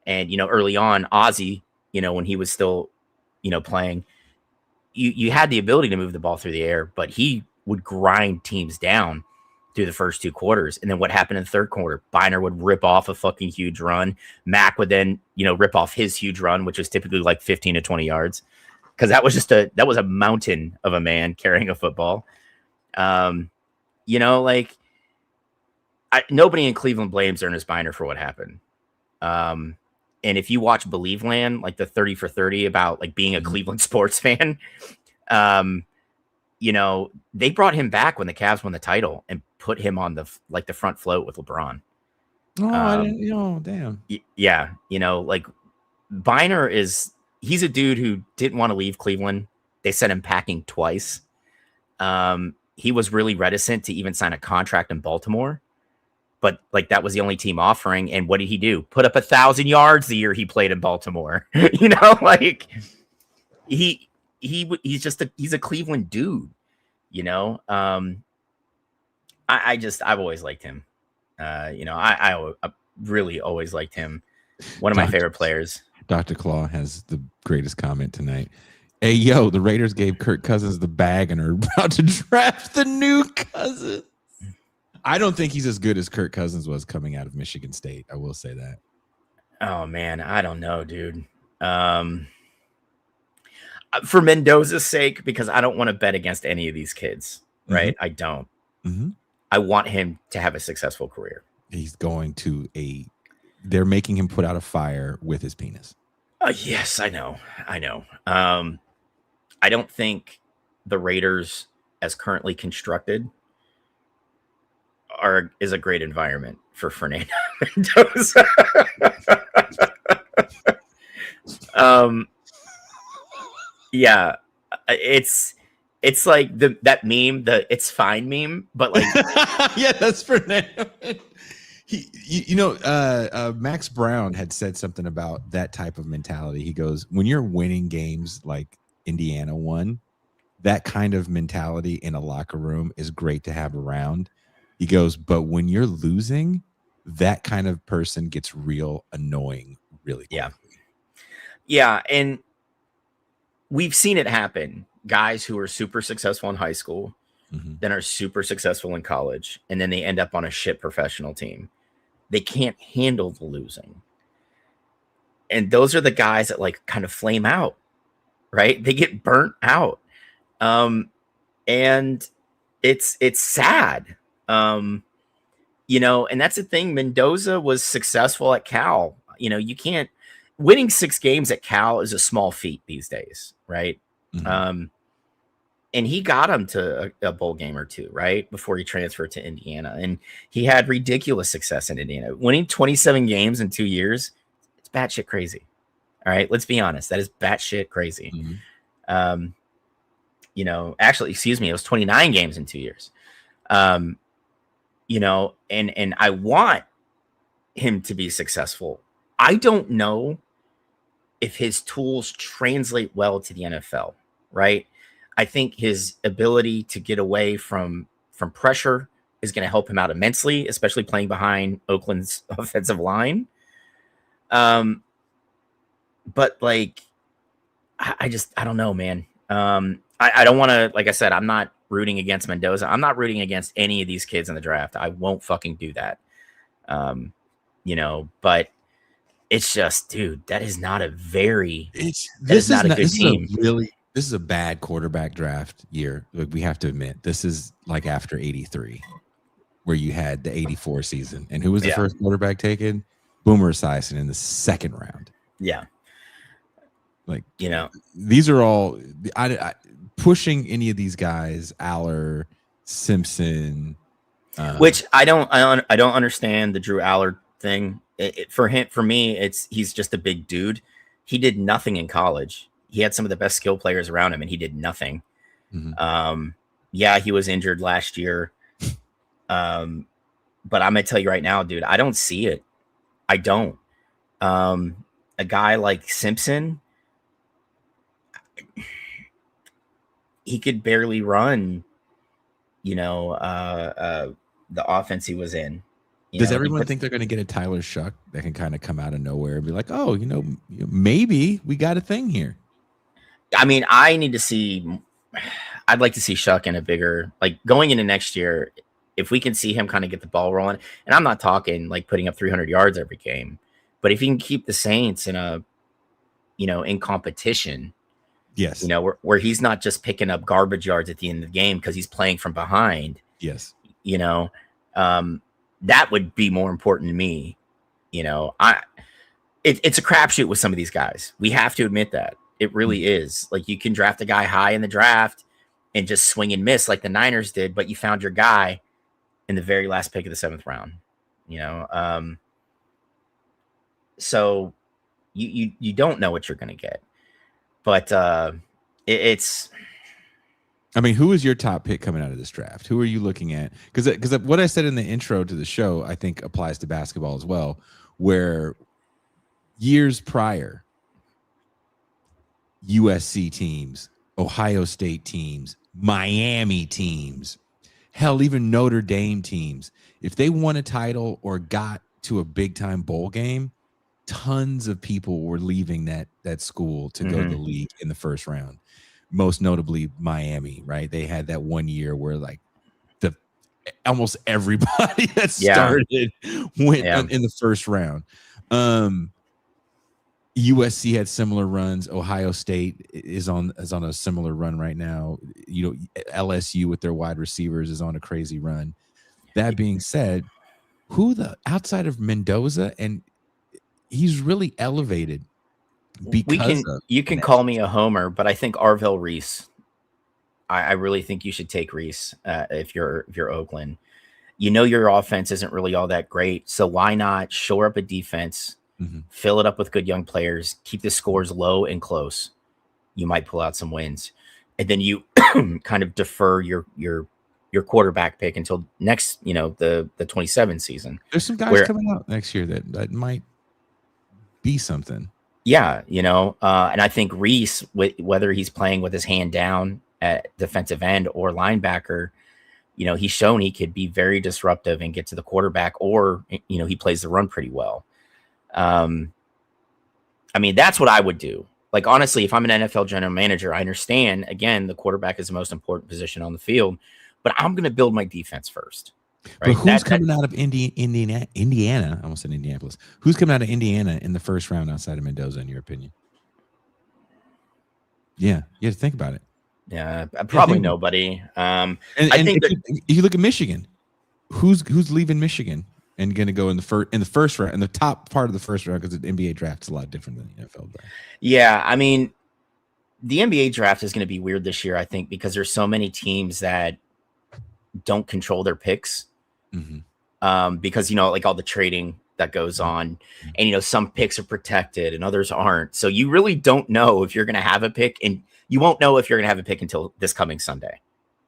Speaker 2: And, early on, Ozzie, when he was still, playing, you had the ability to move the ball through the air, but he would grind teams down through the first 2 quarters. And then what happened in the 3rd quarter? Biner would rip off a fucking huge run. Mack would then, rip off his huge run, which was typically like 15 to 20 yards. Because that was a mountain of a man carrying a football. Nobody in Cleveland blames Ernest Biner for what happened. And if you watch Believe Land, like the 30 for 30 about like being a Cleveland sports fan, they brought him back when the Cavs won the title and put him on the front float with LeBron.
Speaker 1: Oh, I didn't, damn.
Speaker 2: Yeah. Biner he's a dude who didn't want to leave Cleveland. They sent him packing twice. He was really reticent to even sign a contract in Baltimore. But that was the only team offering. And what did he do? Put up 1,000 yards the year he played in Baltimore. He's a Cleveland dude. I've always liked him. I really always liked him. One of my favorite players.
Speaker 1: Dr. Claw has the greatest comment tonight. Hey, yo, the Raiders gave Kirk Cousins the bag and are about to draft the new Cousins. I don't think he's as good as Kirk Cousins was coming out of Michigan State. I will say that.
Speaker 2: Oh, man. I don't know, dude. For Mendoza's sake, because I don't want to bet against any of these kids, right? I don't. I want him to have a successful career.
Speaker 1: He's going to they're making him put out a fire with his penis.
Speaker 2: Yes, I know. I don't think the Raiders, as currently constructed, is a great environment for Fernando Mendoza. Yeah, it's like that meme, the "it's fine" meme, but like
Speaker 1: yeah, that's Fernando. Max Brown had said something about that type of mentality. He goes, when you're winning games like Indiana won, that kind of mentality in a locker room is great to have around. He goes, but when you're losing, that kind of person gets real annoying really quickly.
Speaker 2: Yeah. And we've seen it happen. Guys who are super successful in high school, then are super successful in college, and then they end up on a shit professional team. They can't handle the losing. And those are the guys that like kind of flame out, right? They get burnt out. And it's sad. You know, and that's the thing. Mendoza was successful at Cal. You know, you can't winning 6 games at Cal is a small feat these days, right? And he got him to a bowl game or 2, right? Before he transferred to Indiana. And he had ridiculous success in Indiana. Winning 27 games in 2 years, it's batshit crazy. All right, let's be honest. That is batshit crazy. You know, actually, excuse me, it was 29 games in 2 years. You know, and I want him to be successful. I don't know if his tools translate well to the NFL, right? I think his ability to get away from pressure is going to help him out immensely, especially playing behind Oakland's offensive line. But like, I don't know, man. I don't want to, like I said, I'm not rooting against Mendoza. I'm not rooting against any of these kids in the draft. I won't fucking do that. You know, but it's just, dude, that is not a very, this
Speaker 1: is a bad quarterback draft year. Like, we have to admit, this is like after 83, where you had the 84 season. And who was the first quarterback taken? Boomer Esiason in the 2nd round.
Speaker 2: Yeah.
Speaker 1: Like,
Speaker 2: you know,
Speaker 1: these are all I pushing any of these guys, Aller, Simpson,
Speaker 2: which I don't understand the Drew Aller thing. For me, he's just a big dude. He did nothing in college. He had some of the best skill players around him, and he did nothing. Yeah, he was injured last year. But I'm gonna tell you right now, dude, I don't see it. I don't. A guy like Simpson, he could barely run, you know, the offense he was in.
Speaker 1: Does everyone think they're going to get a Tyler Shuck that can kind of come out of nowhere and be like, oh, you know, maybe we got a thing here?
Speaker 2: I mean, I'd like to see Shuck in a bigger, like going into next year, if we can see him kind of get the ball rolling, and I'm not talking like putting up 300 yards every game, but if he can keep the Saints in in competition,
Speaker 1: yes,
Speaker 2: you know, where he's not just picking up garbage yards at the end of the game because he's playing from behind.
Speaker 1: Yes.
Speaker 2: You know, that would be more important to me. You know, it's a crapshoot with some of these guys. We have to admit that. It really is. Like, you can draft a guy high in the draft and just swing and miss like the Niners did, but you found your guy in the very last pick of the 7th round. You know, so you don't know what you're going to get. But it's.
Speaker 1: I mean, who is your top pick coming out of this draft? Who are you looking at? Because what I said in the intro to the show, I think applies to basketball as well, where years prior, USC teams, Ohio State teams, Miami teams, hell, even Notre Dame teams, if they won a title or got to a big-time bowl game, tons of people were leaving that school to go to the league in the 1st round. Most notably Miami, right? They had that 1 year where like almost everybody that started went in the 1st round. USC had similar runs. Ohio State is on a similar run right now. You know, LSU with their wide receivers is on a crazy run. That being said, outside of Mendoza, and he's really elevated.
Speaker 2: You can call me a homer, but I think Arvell Reese. I really think you should take Reese if you're Oakland. You know, your offense isn't really all that great, so why not shore up a defense, fill it up with good young players, keep the scores low and close. You might pull out some wins, and then you kind of defer your quarterback pick until next, you know, the 27 season.
Speaker 1: There's some guys coming out next year that might be something.
Speaker 2: Yeah, you know, and I think Reese, whether he's playing with his hand down at defensive end or linebacker, you know, he's shown he could be very disruptive and get to the quarterback, or, you know, he plays the run pretty well. I mean, that's what I would do. Like, honestly, if I'm an NFL general manager, I understand, again, the quarterback is the most important position on the field, but I'm going to build my defense first.
Speaker 1: But
Speaker 2: Right?
Speaker 1: who's coming out of Indiana? I almost said Indianapolis. Who's coming out of Indiana in the first round outside of Mendoza, in your opinion? Yeah, you have to think about it.
Speaker 2: Yeah, probably nobody. I think
Speaker 1: if you look at Michigan, who's leaving Michigan and going to go in the first round, in the top part of the first round, because the NBA draft is a lot different than the NFL draft.
Speaker 2: Yeah, I mean, the NBA draft is going to be weird this year, I think, because there's so many teams that don't control their picks. Because, you know, like all the trading that goes on, and, you know, some picks are protected and others aren't. So you really don't know if you're going to have a pick, and you won't know if you're going to have a pick until this coming Sunday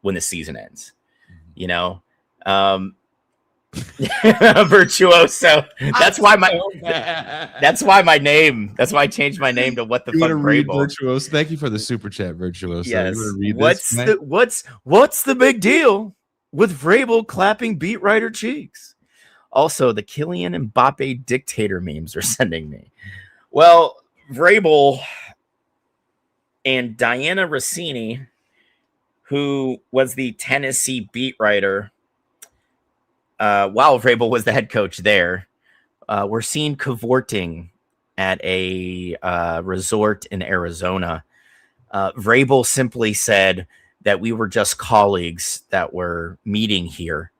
Speaker 2: when the season ends, you know? Virtuoso. That's why I changed my name to What the Fuck Vrabel.
Speaker 1: Virtuoso. Thank you for the super chat, Virtuoso.
Speaker 2: Yes. What's the big deal with Vrabel clapping beat writer cheeks? Also, the Kylian Mbappe dictator memes are sending me. Well, Vrabel and Diana Rossini, who was the Tennessee beat writer while Vrabel was the head coach there, were seen cavorting at a resort in Arizona. Vrabel simply said that we were just colleagues that were meeting here.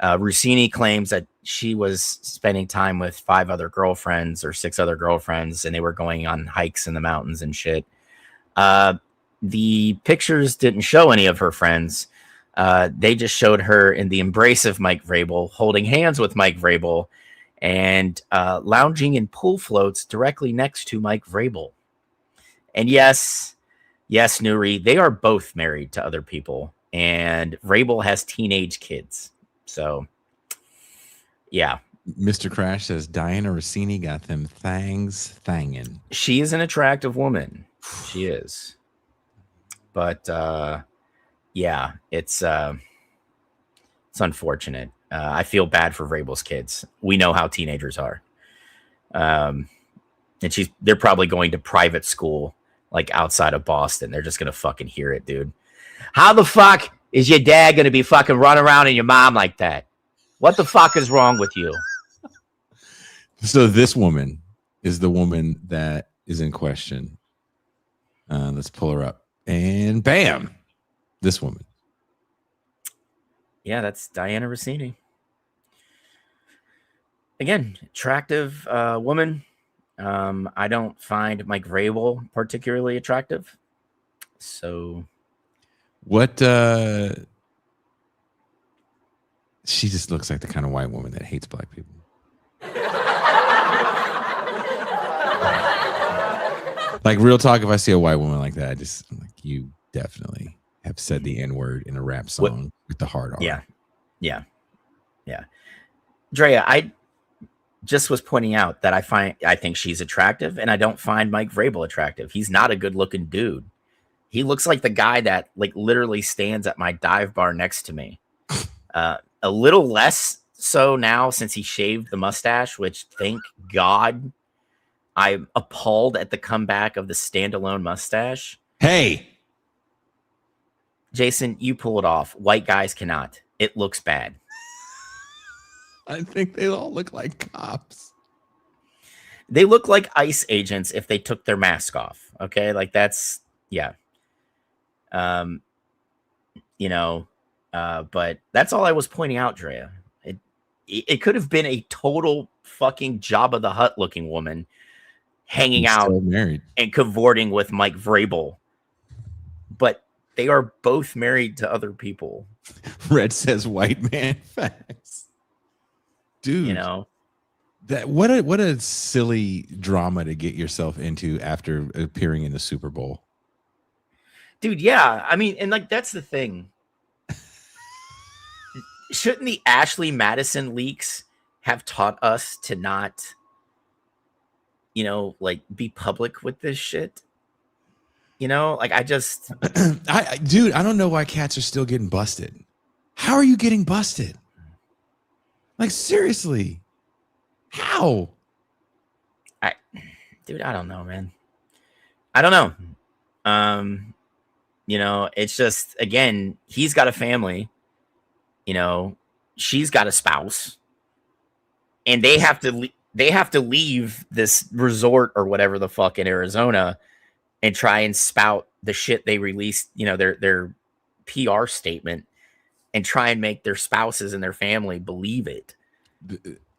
Speaker 2: Rossini claims that she was spending time with 5 other girlfriends or 6 other girlfriends, and they were going on hikes in the mountains and shit. The pictures didn't show any of her friends. They just showed her in the embrace of Mike Vrabel, holding hands with Mike Vrabel, and lounging in pool floats directly next to Mike Vrabel. And yes, Nuri, they are both married to other people, and Vrabel has teenage kids. So, yeah.
Speaker 1: Mr. Crash says Diana Rossini got them thangs thangin'.
Speaker 2: She is an attractive woman. She is. But yeah, it's unfortunate. I feel bad for Vrabel's kids. We know how teenagers are. And they're probably going to private school like outside of Boston. They're just gonna fucking hear it, dude. How the fuck is your dad gonna be fucking running around in your mom like that? What the fuck is wrong with you?
Speaker 1: So this woman is the woman that is in question. Let's pull her up. And bam, this woman.
Speaker 2: Yeah, that's Diana Rossini. Again, attractive woman. I don't find Mike Vrabel particularly attractive. So
Speaker 1: what she just looks like the kind of white woman that hates black people. Like, real talk, if I see a white woman like that, I just like, you definitely have said the N-word in a rap song with the hard R.
Speaker 2: Yeah. Drea, I just was pointing out that I think she's attractive, and I don't find Mike Vrabel attractive. He's not a good-looking dude. He looks like the guy that like literally stands at my dive bar next to me. A little less so now since he shaved the mustache, which, thank God, I'm appalled at the comeback of the standalone mustache.
Speaker 1: Hey,
Speaker 2: Jason, you pull it off. White guys cannot. It looks bad.
Speaker 1: I think they all look like cops.
Speaker 2: They look like ICE agents if they took their mask off. Okay, like that's yeah. But that's all I was pointing out, Drea. It could have been a total fucking Jabba the Hutt looking woman hanging out
Speaker 1: married
Speaker 2: and cavorting with Mike Vrabel, but they are both married to other people.
Speaker 1: Red says white man facts. Dude,
Speaker 2: you know,
Speaker 1: that what a silly drama to get yourself into after appearing in the Super Bowl.
Speaker 2: Dude, yeah. I mean, and like that's the thing. Shouldn't the Ashley Madison leaks have taught us to not, like be public with this shit? Like I just
Speaker 1: dude, I don't know why cats are still getting busted. How are you getting busted? Like, seriously, how?
Speaker 2: Dude, I don't know, man. I don't know. It's just, again, he's got a family, she's got a spouse, and they have to leave this resort or whatever the fuck in Arizona and try and spout the shit they released, their PR statement, and try and make their spouses and their family believe it.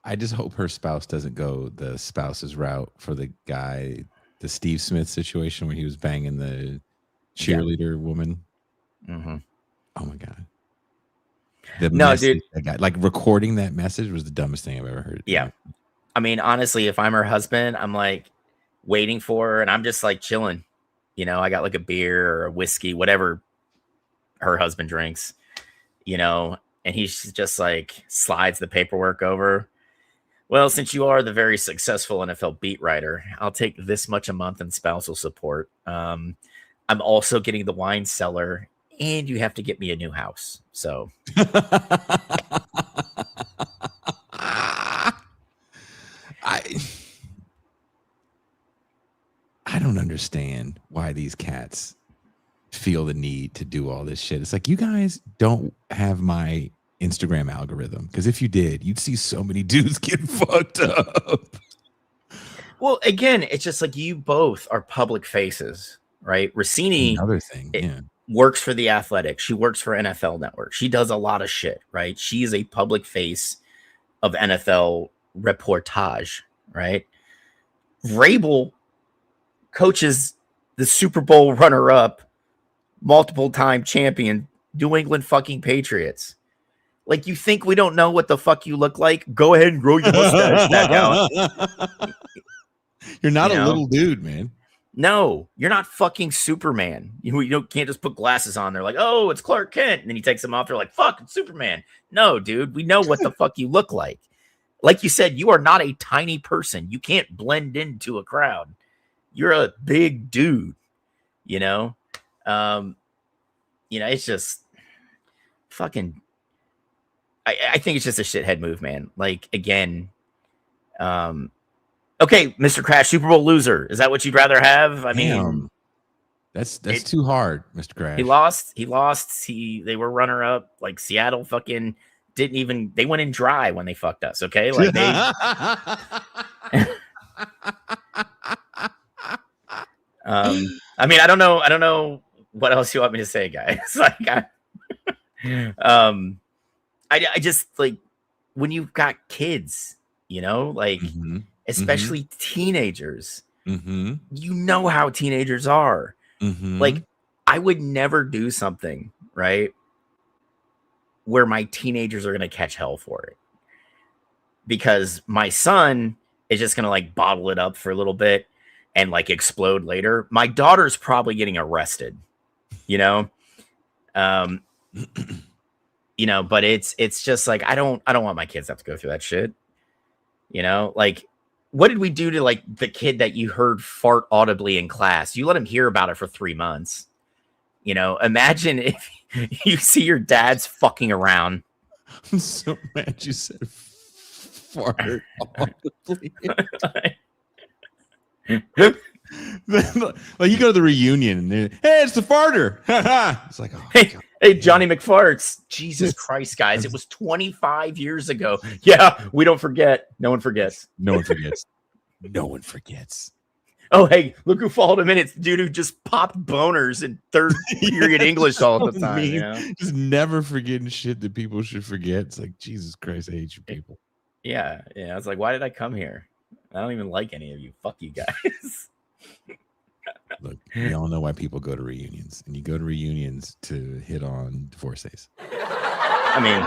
Speaker 1: I just hope her spouse doesn't go the spouse's route for the guy, the Steve Smith situation where he was banging the cheerleader woman.
Speaker 2: Mm-hmm.
Speaker 1: Oh my God.
Speaker 2: Dude.
Speaker 1: That guy, like, recording that message was the dumbest thing I've ever heard.
Speaker 2: Yeah. I mean, honestly, if I'm her husband, I'm like waiting for her and I'm just like chilling. I got like a beer or a whiskey, whatever her husband drinks, and he's just like slides the paperwork over. Well, since you are the very successful NFL beat writer, I'll take this much a month in spousal support. I'm also getting the wine cellar, and you have to get me a new house. So
Speaker 1: I don't understand why these cats feel the need to do all this shit. It's like, you guys don't have my Instagram algorithm, because if you did, you'd see so many dudes get fucked up.
Speaker 2: Well, again, it's just like, you both are public faces, right? Rossini,
Speaker 1: another thing,
Speaker 2: works for The Athletic. She works for NFL Network. She does a lot of shit, right? She is a public face of NFL reportage, right? Vrabel coaches the Super Bowl runner-up, multiple-time champion, New England fucking Patriots. Like, you think we don't know what the fuck you look like? Go ahead and grow your mustache back out.
Speaker 1: You're not a little dude, man.
Speaker 2: No, you're not fucking Superman. You can't just put glasses on. They're like, oh, it's Clark Kent. And then he takes them off. They're like, fuck, it's Superman. No, dude, we know what the fuck you look like. Like you said, you are not a tiny person. You can't blend into a crowd. You're a big dude, it's just fucking, I think it's just a shithead move, man. Like, again, okay, Mr. Crash, Super Bowl loser. Is that what you'd rather have? I mean,
Speaker 1: that's too hard, Mr. Crash.
Speaker 2: He lost. They were runner up. Like, Seattle fucking they went in dry when they fucked us. Okay. Like, I mean, I don't know what else you want me to say, guys. Like, I just, like, when you've got kids, especially teenagers, you know how teenagers are. Like, I would never do something, right, where my teenagers are going to catch hell for it, because my son is just going to, like, bottle it up for a little bit and, like, explode later. My daughter's probably getting arrested, but it's just like, I don't want my kids to have to go through that shit. Like, what did we do to, like, the kid that you heard fart audibly in class? You let him hear about it for 3 months. Imagine if you see your dad's fucking around.
Speaker 1: I'm so mad you said fart audibly. Like, you go to the reunion and hey, it's the farter. It's like, oh,
Speaker 2: hey, Johnny McFarts. Jesus Christ, guys. It was 25 years ago. Yeah, we don't forget. No one forgets.
Speaker 1: No one forgets. No one forgets.
Speaker 2: Oh, hey, look who followed him in. It's the dude who just popped boners in third period English all the time.
Speaker 1: Just never forgetting shit that people should forget. It's like, Jesus Christ, I hate you people.
Speaker 2: Yeah. I was like, why did I come here? I don't even like any of you. Fuck you guys.
Speaker 1: Look, we all know why people go to reunions, and you go to reunions to hit on divorcees.
Speaker 2: I mean,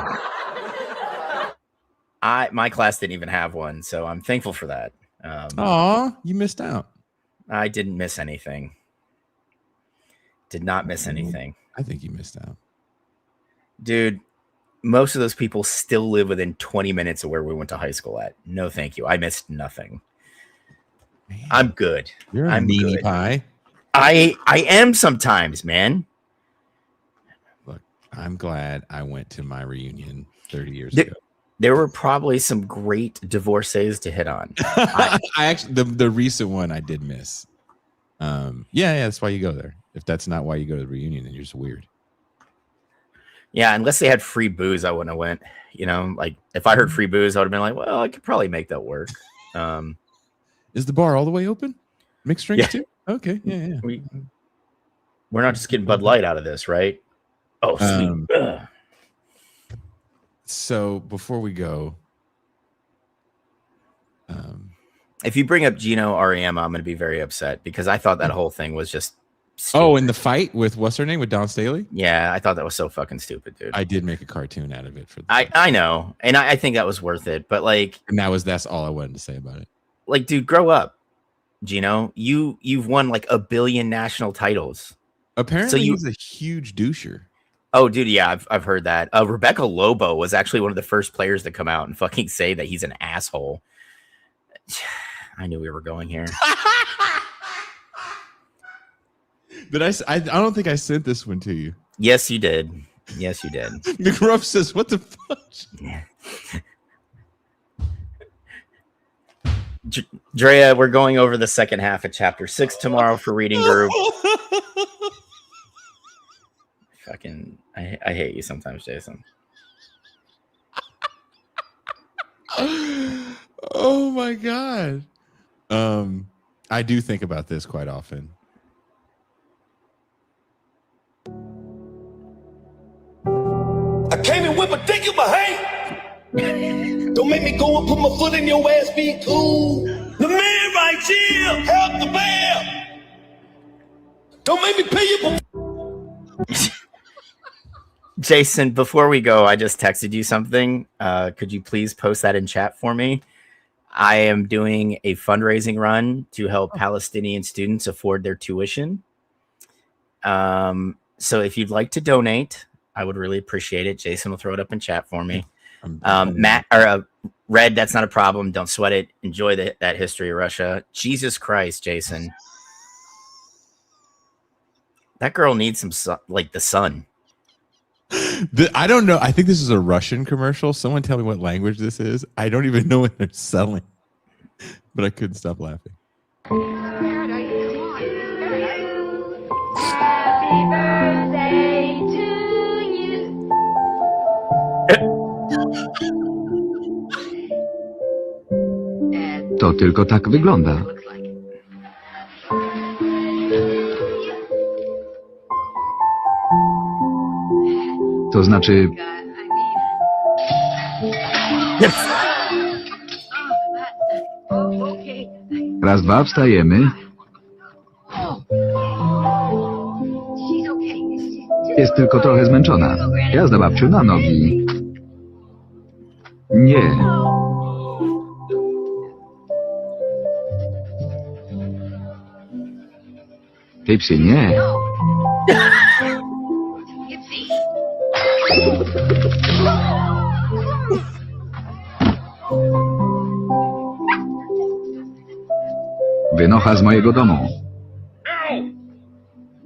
Speaker 2: my class didn't even have one, so I'm thankful for that.
Speaker 1: Aw, you missed out.
Speaker 2: I didn't miss anything. Did not miss anything.
Speaker 1: I think you missed out.
Speaker 2: Dude, most of those people still live within 20 minutes of where we went to high school at. No, thank you. I missed nothing. Man, I'm good.
Speaker 1: You're a meanie pie.
Speaker 2: I am sometimes, man.
Speaker 1: Look, I'm glad I went to my reunion 30 years ago.
Speaker 2: There were probably some great divorcees to hit on.
Speaker 1: I actually, the recent one I did miss. Yeah, that's why you go there. If that's not why you go to the reunion, then you're just weird.
Speaker 2: Yeah, unless they had free booze, I wouldn't have went. You know, like if I heard free booze, I would have been like, well, I could probably make that work.
Speaker 1: Is the bar all the way open? Mixed drinks
Speaker 2: Yeah.
Speaker 1: too? Okay, yeah.
Speaker 2: We're not just getting Bud Light out of this, right? Oh, sweet.
Speaker 1: So before we go,
Speaker 2: if you bring up Gino Auriemma, I'm going to be very upset because I thought that whole thing was just stupid.
Speaker 1: Oh, in the fight with what's her name, with Dawn Staley?
Speaker 2: Yeah, I thought that was so fucking stupid, dude.
Speaker 1: I did make a cartoon out of it for the
Speaker 2: I know, and I think that was worth it. But like,
Speaker 1: and that's all I wanted to say about it.
Speaker 2: Like, dude, grow up, Gino. You've won like 1 billion national titles.
Speaker 1: Apparently, he's a huge doucher.
Speaker 2: Oh, dude, yeah, I've heard that. Rebecca Lobo was actually one of the first players to come out and fucking say that he's an asshole. I knew we were going here.
Speaker 1: But I don't think I sent this one to you.
Speaker 2: Yes, you did. Yes, you did.
Speaker 1: McRuff says, "What the fuck?"
Speaker 2: Yeah. Drea, we're going over the second half of chapter 6 tomorrow for reading group. Fucking, I hate you sometimes, Jason.
Speaker 1: Oh my god. I do think about this quite often.
Speaker 3: I came in with a dick in my hand. Don't make me go and put my foot in your ass, be cool. The man right here, help the bear. Don't make me pay you.
Speaker 2: Jason, before we go, I just texted you something. Could you please post that in chat for me? I am doing a fundraising run to help Palestinian students afford their tuition. So if you'd like to donate, I would really appreciate it. Jason will throw it up in chat for me. Matt or Red, that's not a problem. Don't sweat it. Enjoy that history of Russia. Jesus Christ, Jason. That girl needs some sun, like the sun.
Speaker 1: I don't know. I think this is a Russian commercial. Someone tell me what language this is. I don't even know what they're selling, but I couldn't stop laughing.
Speaker 4: Happy birthday to you.
Speaker 5: To tylko tak wygląda. To znaczy... Raz, dwa, wstajemy. Jest tylko trochę zmęczona. Jazda, babciu, na nogi. Nie. Tipsy, nie. Wynocha z mojego domu.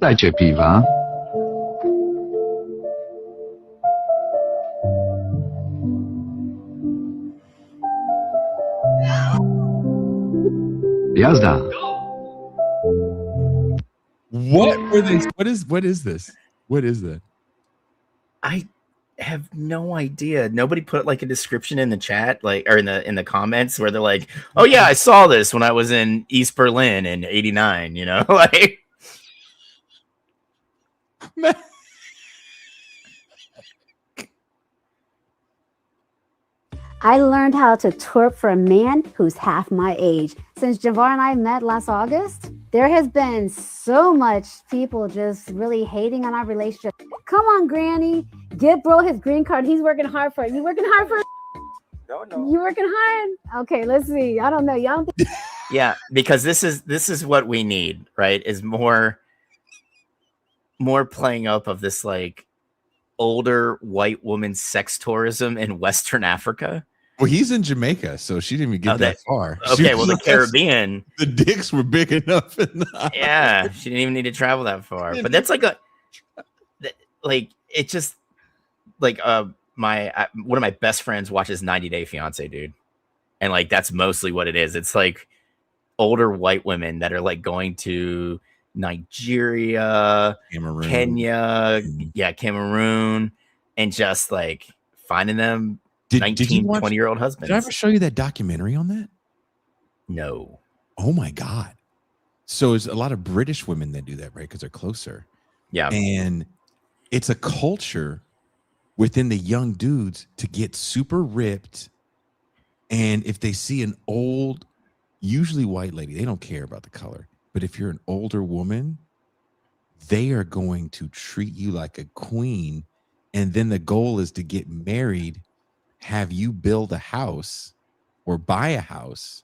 Speaker 5: Dajcie piwa. Jazda.
Speaker 1: What were they? What is this? What is that?
Speaker 2: I have no idea. Nobody put like a description in the chat, like, or in the comments where they're like, "Oh yeah, I saw this when I was in East Berlin in '89." You know, like.
Speaker 6: I learned how to twerk for a man who's half my age. Since Javar and I met last August, there has been so much people just really hating on our relationship. Come on, Granny, give bro his green card. He's working hard for it. You working hard for it? No. You working hard? Okay, let's see. I don't know. Y'all don't think-
Speaker 2: Yeah, because this is what we need, right? Is more playing up of this like older white woman sex tourism in Western Africa.
Speaker 1: Well, he's in Jamaica, so she didn't even get that far.
Speaker 2: Okay, well, the Caribbean,
Speaker 1: the dicks were big enough.
Speaker 2: Yeah, she didn't even need to travel that far. But that's like it's just like one of my best friends watches 90 Day Fiance, dude, and like that's mostly what it is. It's like older white women that are like going to Nigeria,
Speaker 1: Cameroon.
Speaker 2: Kenya, Cameroon, and just like finding them
Speaker 1: Did
Speaker 2: 19,
Speaker 1: you watch?
Speaker 2: 20-year-old
Speaker 1: Did I ever
Speaker 2: husbands.
Speaker 1: show you that documentary on that?
Speaker 2: No.
Speaker 1: Oh my God. So it's a lot of British women that do that, right? Because they're closer.
Speaker 2: Yeah.
Speaker 1: And it's a culture within the young dudes to get super ripped. And if they see an old, usually white lady, they don't care about the color. But if you're an older woman, they are going to treat you like a queen. And then the goal is to get married, have you build a house or buy a house,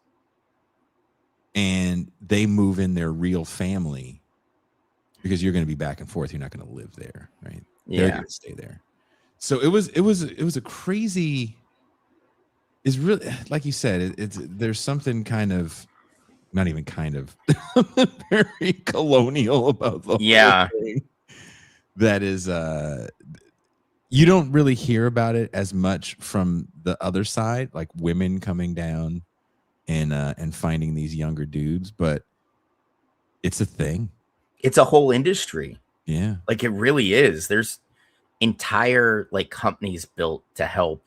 Speaker 1: and they move in their real family because you're going to be back and forth. You're not going to live there, right? They're
Speaker 2: Yeah.
Speaker 1: going to stay there. So it was a crazy. It's really, like you said, there's something kind of, not even kind of, very colonial about the
Speaker 2: Yeah.
Speaker 1: whole thing. That is, you don't really hear about it as much from the other side, like women coming down and finding these younger dudes, but it's a thing.
Speaker 2: It's a whole industry.
Speaker 1: Yeah.
Speaker 2: Like it really is. There's entire like companies built to help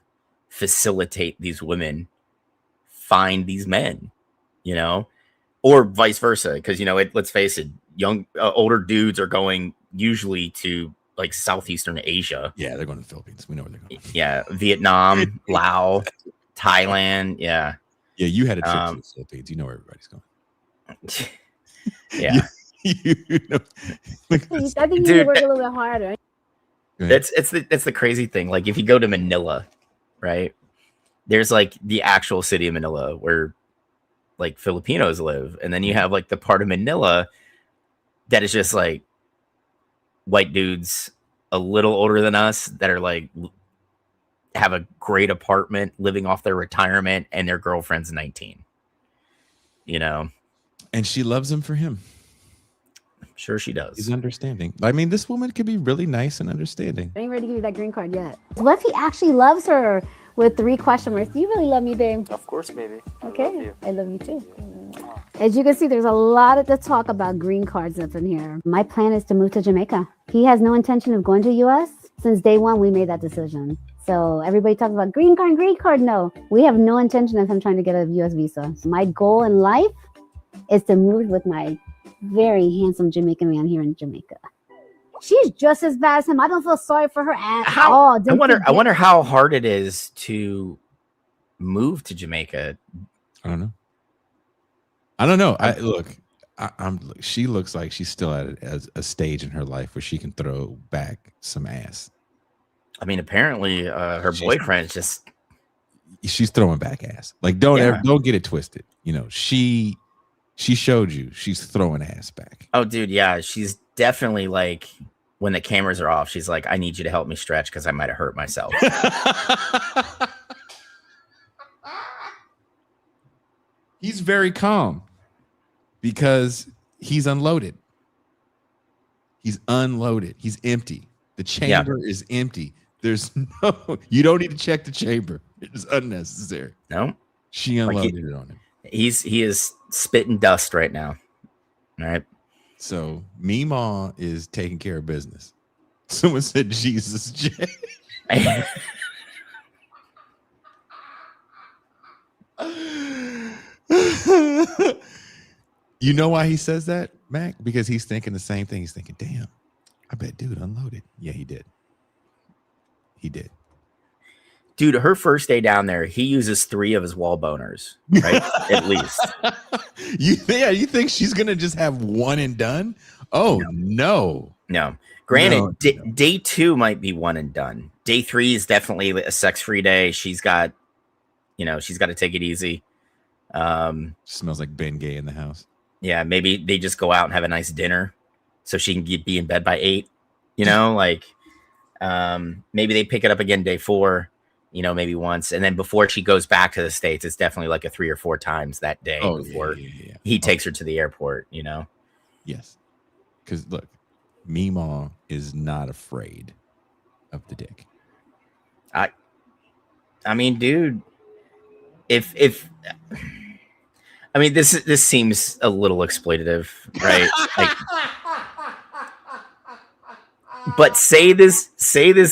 Speaker 2: facilitate these women find these men, you know, or vice versa. Because, you know, let's face it, young, older dudes are going usually to like Southeastern Asia.
Speaker 1: Yeah, they're going to the Philippines. We know where they're going.
Speaker 2: Yeah, Vietnam, Laos, Thailand. Yeah.
Speaker 1: Yeah, you had a trip to the Philippines. You know where everybody's going.
Speaker 2: Yeah.
Speaker 1: You know,
Speaker 6: I think you need to
Speaker 2: Dude,
Speaker 6: work a little bit harder.
Speaker 2: That's the crazy thing. Like if you go to Manila, right? There's like the actual city of Manila where like Filipinos live, and then you have like the part of Manila that is just like white dudes a little older than us that are like have a great apartment living off their retirement, and their girlfriend's 19. You know,
Speaker 1: and she loves him for him.
Speaker 2: I'm sure she does.
Speaker 1: He's understanding. I mean, this woman could be really nice and understanding.
Speaker 6: I ain't ready to give you that green card yet. What if he actually loves her with 3 question marks? Do you really love me, babe?
Speaker 7: Of course, baby.
Speaker 6: Okay, I love you too. As you can see, there's a lot of the talk about green cards up in here. My plan is to move to Jamaica. He has no intention of going to the U.S. Since day one, we made that decision. So everybody talks about green card. No, we have no intention of him trying to get a U.S. visa. My goal in life is to move with my very handsome Jamaican man here in Jamaica. She's just as bad as him. I don't feel sorry for her at all.
Speaker 2: I wonder how hard it is to move to Jamaica.
Speaker 1: I don't know. She looks like she's still at a stage in her life where she can throw back some ass.
Speaker 2: I mean, apparently her boyfriend is just,
Speaker 1: she's throwing back ass. Like don't get it twisted. You know, she showed you she's throwing ass back.
Speaker 2: oh dude, yeah, she's definitely like, when the cameras are off, she's like, I need you to help me stretch because I might have hurt myself.
Speaker 1: He's very calm because he's unloaded. He's unloaded. He's empty. The chamber is empty. There's you don't need to check the chamber. It's unnecessary.
Speaker 2: No,
Speaker 1: she unloaded it on him.
Speaker 2: He is spitting dust right now. All right.
Speaker 1: So Meemaw is taking care of business. Someone said Jesus J. You know why he says that, Mac? Because he's thinking the same thing. He's thinking, damn, I bet dude unloaded. Yeah, he did. He did.
Speaker 2: Dude, her first day down there, he uses 3 of his wall boners, right? At least.
Speaker 1: You think she's gonna just have one and done? Oh no.
Speaker 2: Granted, day 2 might be one and done. Day 3 is definitely a sex-free day. She's got to take it easy.
Speaker 1: Smells like Ben Gay in the house.
Speaker 2: Yeah, maybe they just go out and have a nice dinner so she can be in bed by 8. You know, like maybe they pick it up again day 4. You know, maybe once, and then before she goes back to the States, it's definitely like a 3 or 4 times that day before he takes her to the airport. You know.
Speaker 1: Yes, because look, Meemaw is not afraid of the dick.
Speaker 2: I mean, dude, if I mean, this seems a little exploitative, right? Like, but say this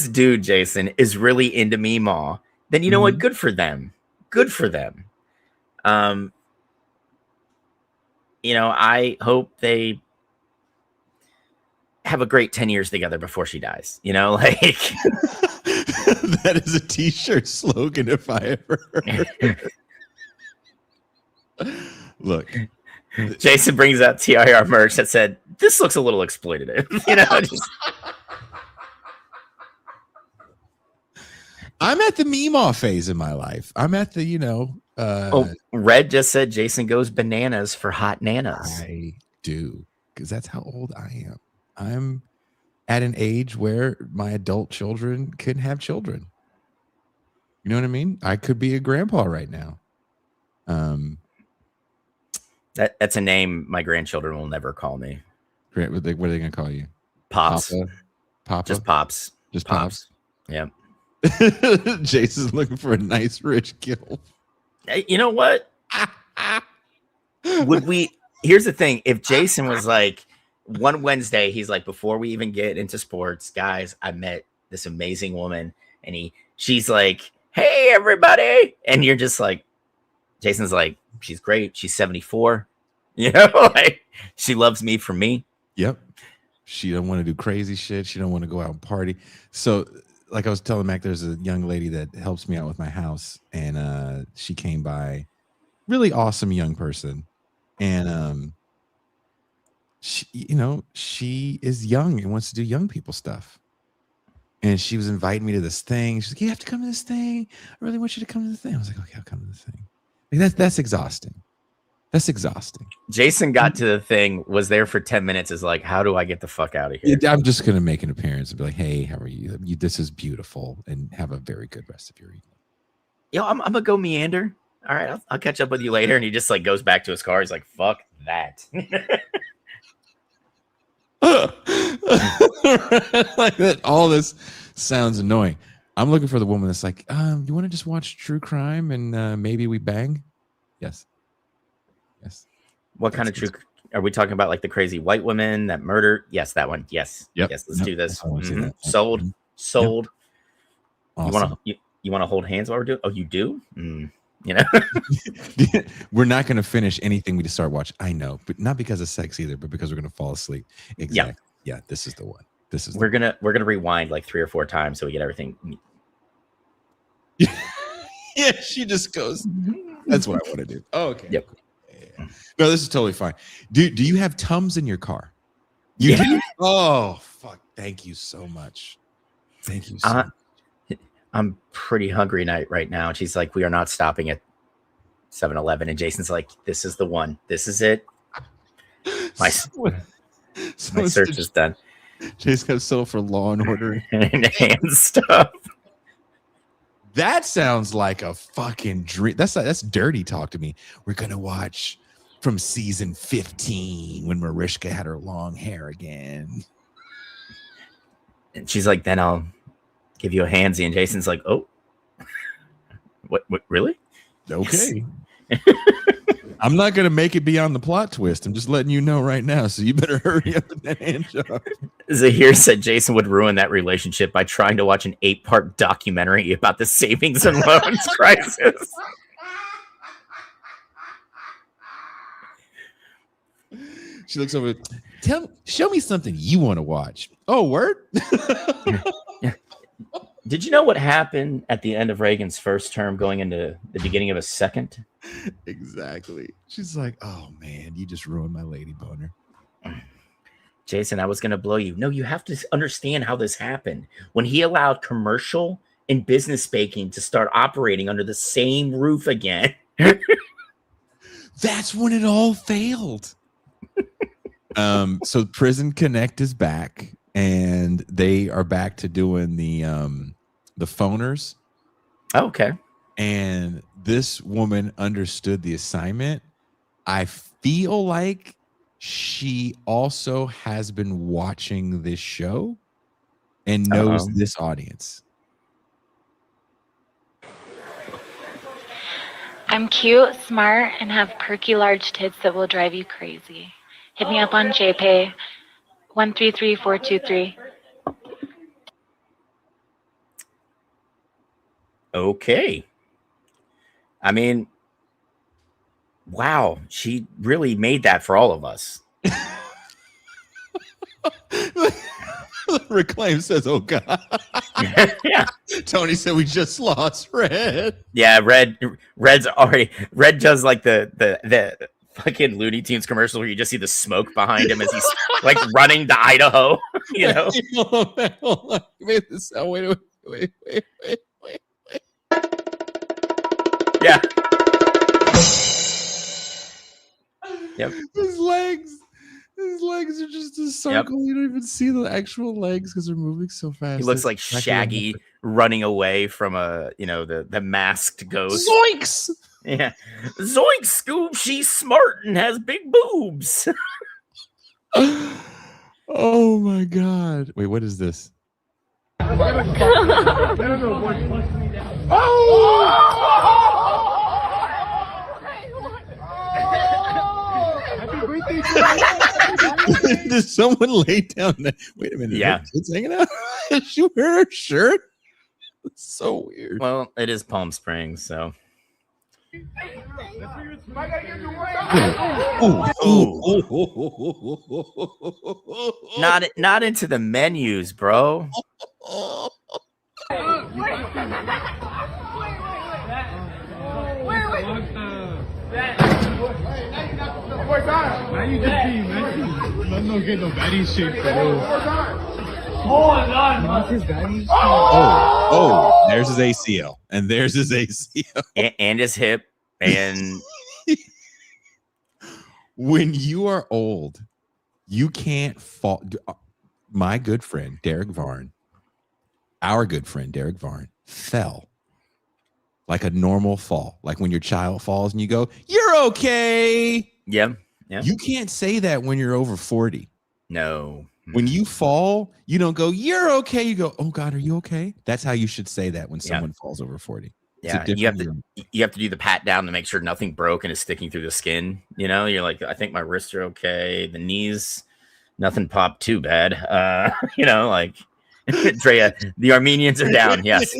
Speaker 2: dude, Jason, is really into Meemaw, then you know what? Good for them. Good for them. You know, I hope they have a great 10 years together before she dies. You know, like
Speaker 1: that is a t-shirt slogan if I ever heard. Look,
Speaker 2: Jason brings out TIR merch that said, "This looks a little exploitative." You know, just...
Speaker 1: I'm at the Meemaw phase in my life. I'm at the,
Speaker 2: Red just said Jason goes bananas for hot nanas.
Speaker 1: I do, because that's how old I am. I'm at an age where my adult children can have children. You know what I mean? I could be a grandpa right now.
Speaker 2: That's a name my grandchildren will never call me.
Speaker 1: What are they going to call you?
Speaker 2: Pops.
Speaker 1: Papa?
Speaker 2: Just Pops.
Speaker 1: Just Pops.
Speaker 2: Yeah.
Speaker 1: Jason's looking for a nice rich gilf.
Speaker 2: Hey, you know what? Here's the thing. If Jason was like, one Wednesday, he's like, before we even get into sports, guys, I met this amazing woman, and she's like, "Hey, everybody," and you're just like, Jason's like, "She's great. She's 74. You know, like she loves me for me."
Speaker 1: Yep. She don't want to do crazy shit. She don't want to go out and party. So, like I was telling Mac, there's a young lady that helps me out with my house, and she came by, really awesome young person, and she is young and wants to do young people stuff. And she was inviting me to this thing. She's like, "You have to come to this thing. I really want you to come to the thing." I was like, "Okay, I'll come to the thing." Like, that's exhausting. That's exhausting.
Speaker 2: Jason got to the thing, was there for 10 minutes, is like, how do I get the fuck out of here?
Speaker 1: I'm just going to make an appearance and be like, "Hey, how are you? This is beautiful, and have a very good rest of your evening."
Speaker 2: Yo, I'm going to go meander. All right, I'll catch up with you later. And he just like goes back to his car. He's like, "Fuck that."
Speaker 1: Like that, all this sounds annoying. I'm looking for the woman that's like, "You want to just watch true crime and maybe we bang?" Yes.
Speaker 2: What kind of true? Are we talking about like the crazy white woman that murdered? Yes, that one. Yes.
Speaker 1: Yep.
Speaker 2: Yes. Let's do this.
Speaker 1: I wanna see that.
Speaker 2: Sold.
Speaker 1: Yep. Awesome.
Speaker 2: You want to hold hands while we're doing? Oh, you do? You know,
Speaker 1: we're not going to finish anything we just start watching. I know, but not because of sex either, but because we're going to fall asleep. Exactly. Yeah. This is the one. We're gonna
Speaker 2: rewind like 3 or 4 times so we get everything.
Speaker 1: Yeah, she just goes. That's what I want to do. Oh, okay.
Speaker 2: Yep.
Speaker 1: Yeah. No, this is totally fine. Do you have Tums in your car? You do? Oh, fuck! Thank you so much. Thank you so much.
Speaker 2: I'm pretty hungry right now. And she's like, "We are not stopping at 7-Eleven." And Jason's like, "This is the one. This is it. My search is done."
Speaker 1: Jason's got to settle for Law and Order
Speaker 2: and stuff.
Speaker 1: That sounds like a fucking dream. That's dirty talk to me. We're gonna watch from season 15 when Mariska had her long hair again.
Speaker 2: And she's like, "Then I'll give you a handsy." And Jason's like, "Oh, what really?
Speaker 1: Okay." I'm not going to make it beyond the plot twist. I'm just letting you know right now. So you better hurry up with that hand job.
Speaker 2: Zahir said Jason would ruin that relationship by trying to watch an 8-part documentary about the savings and loans crisis.
Speaker 1: She looks over. Show me something you want to watch. Oh, word?
Speaker 2: Did you know what happened at the end of Reagan's first term going into the beginning of his second?
Speaker 1: Exactly. She's like, "Oh, man, you just ruined my lady boner."
Speaker 2: Jason, I was going to blow you. No, you have to understand how this happened. When he allowed commercial and business baking to start operating under the same roof again.
Speaker 1: That's when it all failed. So Prison Connect is back. And they are back to doing the phoners.
Speaker 2: Oh, okay.
Speaker 1: And this woman understood the assignment. I feel like she also has been watching this show and knows this audience.
Speaker 7: I'm cute, smart, and have perky large tits that will drive you crazy. Hit me up on JPay 133423.
Speaker 2: Okay. I mean, wow, she really made that for all of us.
Speaker 1: Reclaim says, "Oh God."
Speaker 2: Yeah.
Speaker 1: Tony said we just lost Red.
Speaker 2: Yeah, Red's already Red does like the fucking Looney Tunes commercial where you just see the smoke behind him as he's like running to Idaho. You know?
Speaker 1: Hold on. Wait, wait.
Speaker 2: Yeah. Yep.
Speaker 1: His legs are just a circle. You don't even see the actual legs because they're moving so fast.
Speaker 2: He looks like Shaggy running away from the masked ghost.
Speaker 1: Zoinks!
Speaker 2: Yeah. Zoinks, Scoob, she's smart and has big boobs.
Speaker 1: Oh my God. Wait, what is this? Did someone lay down that? Wait a minute.
Speaker 2: Yeah.
Speaker 1: It's hanging out. Did she wear her shirt? It's so weird.
Speaker 2: Well, it is Palm Springs, so. Not into the menus, bro.
Speaker 1: Oh, there's his ACL, and there's his ACL,
Speaker 2: and his hip, and
Speaker 1: when you are old, you can't fall. My good friend Derek Varn, our good friend Derek Varn, fell like a normal fall, like when your child falls and you go, "You're okay."
Speaker 2: Yeah.
Speaker 1: You can't say that when you're over 40.
Speaker 2: No.
Speaker 1: When you fall, you don't go, "You're okay." You go, "Oh God, are you okay?" That's how you should say that when someone falls over 40.
Speaker 2: Yeah, you have to do the pat down to make sure nothing broken is sticking through the skin. You know, you're like, I think my wrists are okay. The knees, nothing popped too bad. You know, like Drea, the Armenians are down. Yes.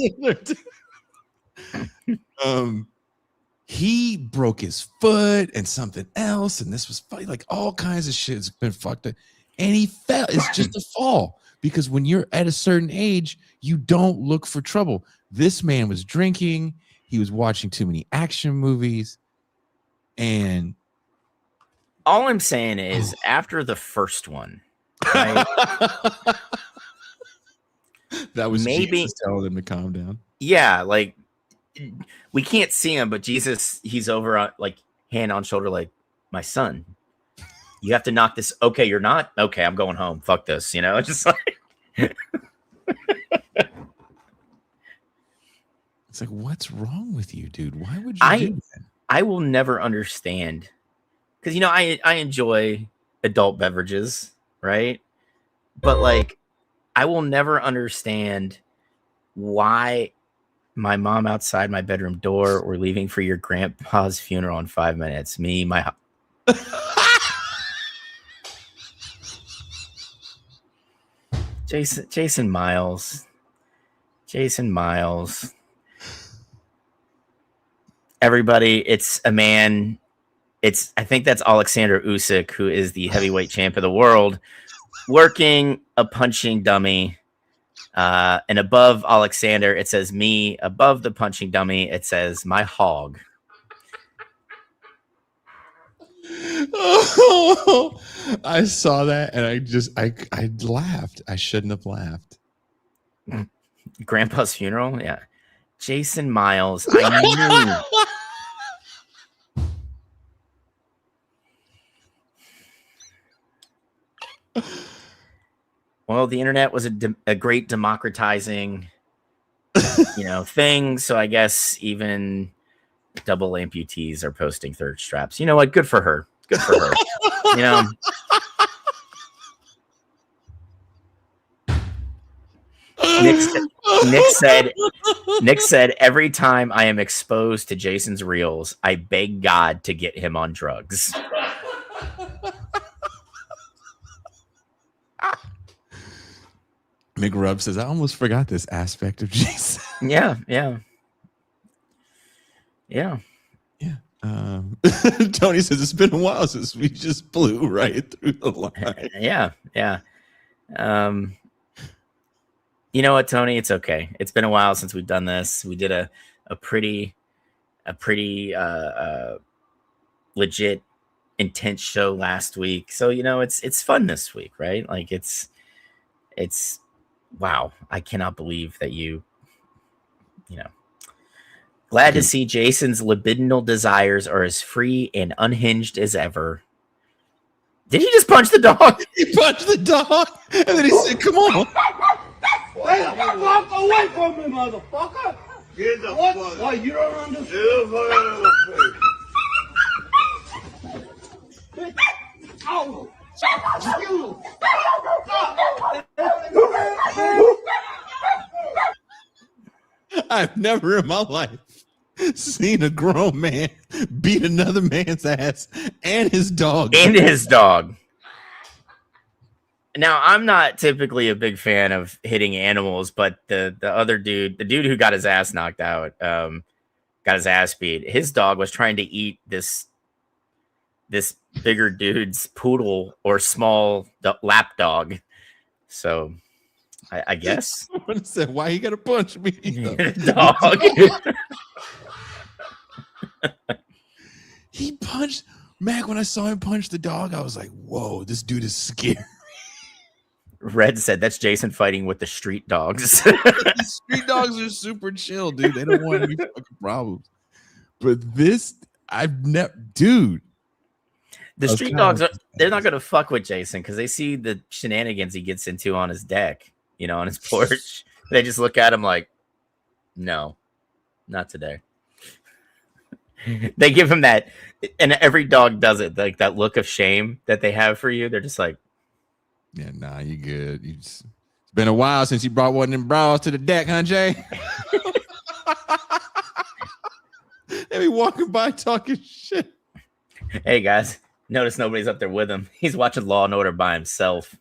Speaker 1: He broke his foot and something else, and this was funny, like all kinds of shit's been fucked up. And he fell. It's just a fall because when you're at a certain age, you don't look for trouble. This man was drinking. He was watching too many action movies. And
Speaker 2: all I'm saying is after the first one, right?
Speaker 1: That was
Speaker 2: maybe
Speaker 1: Jesus telling him to calm down.
Speaker 2: Yeah, like we can't see him, but Jesus, he's over on, like hand on shoulder, like, my son, you have to knock this. Okay, you're not? Okay, I'm going home. Fuck this, you know? It's just like
Speaker 1: it's like, what's wrong with you, dude? Why would you do that?
Speaker 2: I will never understand. Because, you know, I enjoy adult beverages, right? But, like, I will never understand why my mom outside my bedroom door, or leaving for your grandpa's funeral in 5 minutes. Me, my... Jason Miles. Everybody, it's a man. I think that's Alexander Usyk, who is the heavyweight champ of the world, working a punching dummy. And above Alexander, it says me. Above the punching dummy, it says my hog.
Speaker 1: Oh, I saw that and I laughed. I shouldn't have laughed.
Speaker 2: Grandpa's funeral? Yeah. Jason Miles. I knew. Well, the internet was a great democratizing, thing. So I guess even double amputees are posting thirst traps. You know what? Good for her. Good for her. Nick said, every time I am exposed to Jason's reels, I beg God to get him on drugs.
Speaker 1: McRub says, I almost forgot this aspect of Jason.
Speaker 2: Yeah.
Speaker 1: Tony says, it's been a while since we just blew right through the line.
Speaker 2: Yeah. You know what, Tony? It's okay. It's been a while since we've done this. We did a pretty legit, intense show last week. So, it's fun this week, right? Like it's wow. I cannot believe that glad to see Jason's libidinal desires are as free and unhinged as ever. Did he just punch the dog?
Speaker 1: He punched the dog, and then he said, come on.
Speaker 3: Hey, fuck away from me, motherfucker! Get the fuck out. Why, you don't understand? Get the fuck out of the face. Oh!
Speaker 1: I've never in my life seen a grown man beat another man's ass and his dog.
Speaker 2: Now, I'm not typically a big fan of hitting animals, but the other dude, the dude who got his ass knocked out, got his ass beat. His dog was trying to eat this bigger dude's poodle or small lap dog. So, I guess.
Speaker 1: Someone said, "Why you gotta punch me,
Speaker 2: dog?"
Speaker 1: He punched Mac. When I saw him punch the dog, I was like, "Whoa, this dude is scary."
Speaker 2: Red said that's Jason fighting with the street dogs.
Speaker 1: The street dogs are super chill, dude. They don't want any fucking problems. But this, I've never, dude.
Speaker 2: The street dogs they're not gonna fuck with Jason because they see the shenanigans he gets into on his deck, on his porch. They just look at him like, no, not today. They give him that, and every dog does it, like that look of shame that they have for you. They're just like,
Speaker 1: yeah, nah, you good. It's been a while since you brought one of them bras to the deck, huh, Jay? They be walking by talking shit.
Speaker 2: Hey guys, notice nobody's up there with him. He's watching Law and Order by himself.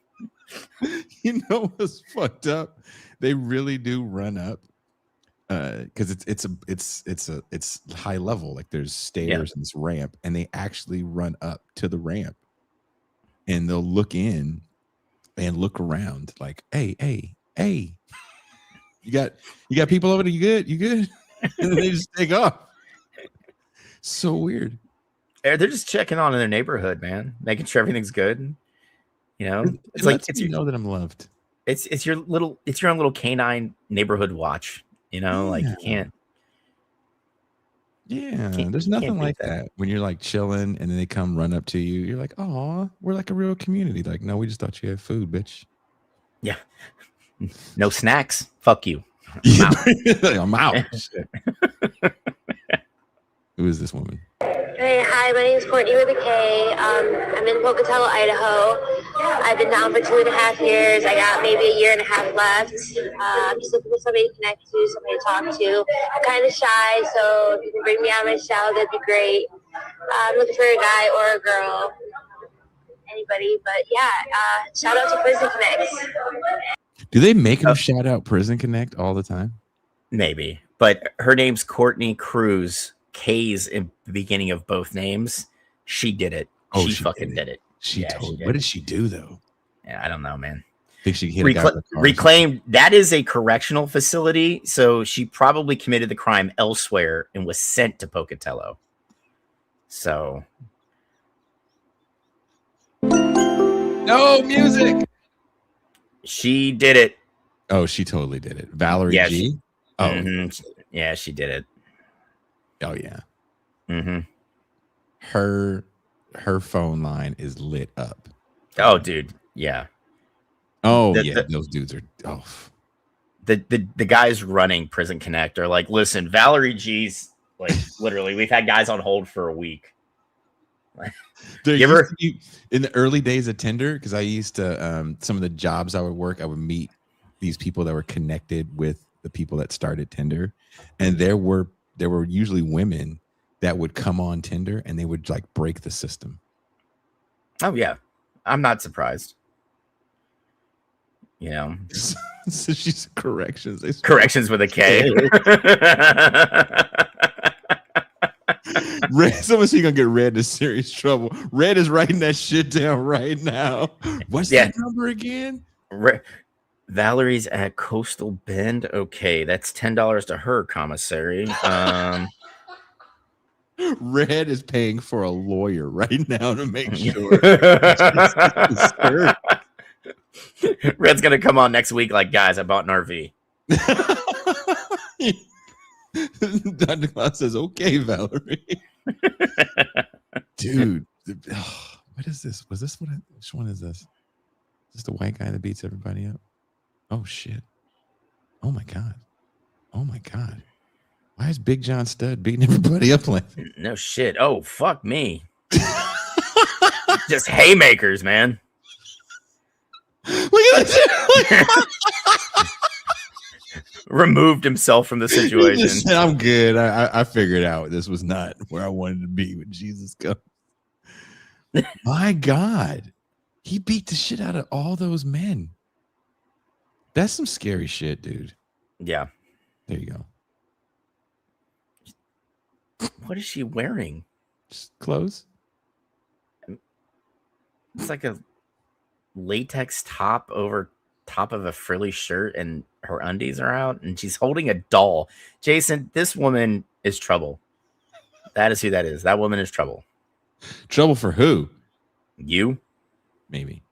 Speaker 1: You know what's fucked up? They really do run up because it's high level. Like there's stairs and this ramp, and they actually run up to the ramp, and they'll look in and look around like, hey, you got people over there? You good? And they just take off. So weird.
Speaker 2: They're just checking on in their neighborhood, man, making sure everything's good. It's like
Speaker 1: you know that I'm loved.
Speaker 2: It's your own little canine neighborhood watch. Like you can't.
Speaker 1: Yeah, there's nothing like that when you're like chilling and then they come run up to you. You're like, oh, we're like a real community. Like, no, we just thought you had food, bitch.
Speaker 2: Yeah. No snacks. Fuck you.
Speaker 1: I'm out. Who is this woman?
Speaker 8: Hey, hi, my name is Courtney with a K. I'm in Pocatello, Idaho. I've been down for 2.5 years. I got maybe a year and a half left. I'm just looking for somebody to connect to, somebody to talk to. I'm kind of shy, so if you can bring me out of my shell, that'd be great. I'm looking for a guy or a girl, anybody. But yeah, shout out to Prison Connect.
Speaker 1: Do they make them shout out Prison Connect all the time?
Speaker 2: Maybe, but her name's Courtney Cruz. K's in the beginning of both names. She did it.
Speaker 1: Oh,
Speaker 2: she fucking did it.
Speaker 1: She totally. What did she do though?
Speaker 2: Yeah, I don't know, man.
Speaker 1: I think she hit a guy with a car.
Speaker 2: Reclaimed. That is a correctional facility, so she probably committed the crime elsewhere and was sent to Pocatello. So,
Speaker 1: no music.
Speaker 2: She did it.
Speaker 1: Oh, she totally did it. Valerie G.
Speaker 2: Yeah, she did it.
Speaker 1: Oh yeah.
Speaker 2: Mm-hmm.
Speaker 1: Her phone line is lit up.
Speaker 2: Oh, dude. Yeah.
Speaker 1: Oh yeah. Those dudes are. Oh.
Speaker 2: The guys running Prison Connect are like, listen, Valerie G's like literally. We've had guys on hold for a week.
Speaker 1: In the early days of Tinder, because I used to some of the jobs I would work, I would meet these people that were connected with the people that started Tinder, and there were usually women that would come on Tinder and they would like break the system.
Speaker 2: Oh yeah, I'm not surprised. You know,
Speaker 1: So she's corrections.
Speaker 2: corrections with a K.
Speaker 1: Red, someone's gonna get Red into serious trouble. Red is writing that shit down right now. What's that number again?
Speaker 2: Valerie's at Coastal Bend. Okay, that's $10 to her, commissary.
Speaker 1: Red is paying for a lawyer right now to make sure.
Speaker 2: Red's gonna come on next week. Like, guys, I bought an RV.
Speaker 1: Dr. Claus says, "Okay, Valerie." Dude, what is this? Was this which one is this? Is this the white guy that beats everybody up? Oh shit! Oh my god! Oh my god! Why is Big John Studd beating everybody up like that?
Speaker 2: No shit. Oh fuck me. Just haymakers, man.
Speaker 1: Look at that!
Speaker 2: Removed himself from the situation.
Speaker 1: He just said, "I'm good. I figured out this was not where I wanted to be when Jesus comes." My God, he beat the shit out of all those men. That's some scary shit, dude.
Speaker 2: Yeah.
Speaker 1: There you go.
Speaker 2: What is she wearing?
Speaker 1: Just clothes.
Speaker 2: It's like a latex top over top of a frilly shirt, and her undies are out, and she's holding a doll. Jason, this woman is trouble. That is who that is. That woman is trouble.
Speaker 1: Trouble for who?
Speaker 2: You?
Speaker 1: Maybe.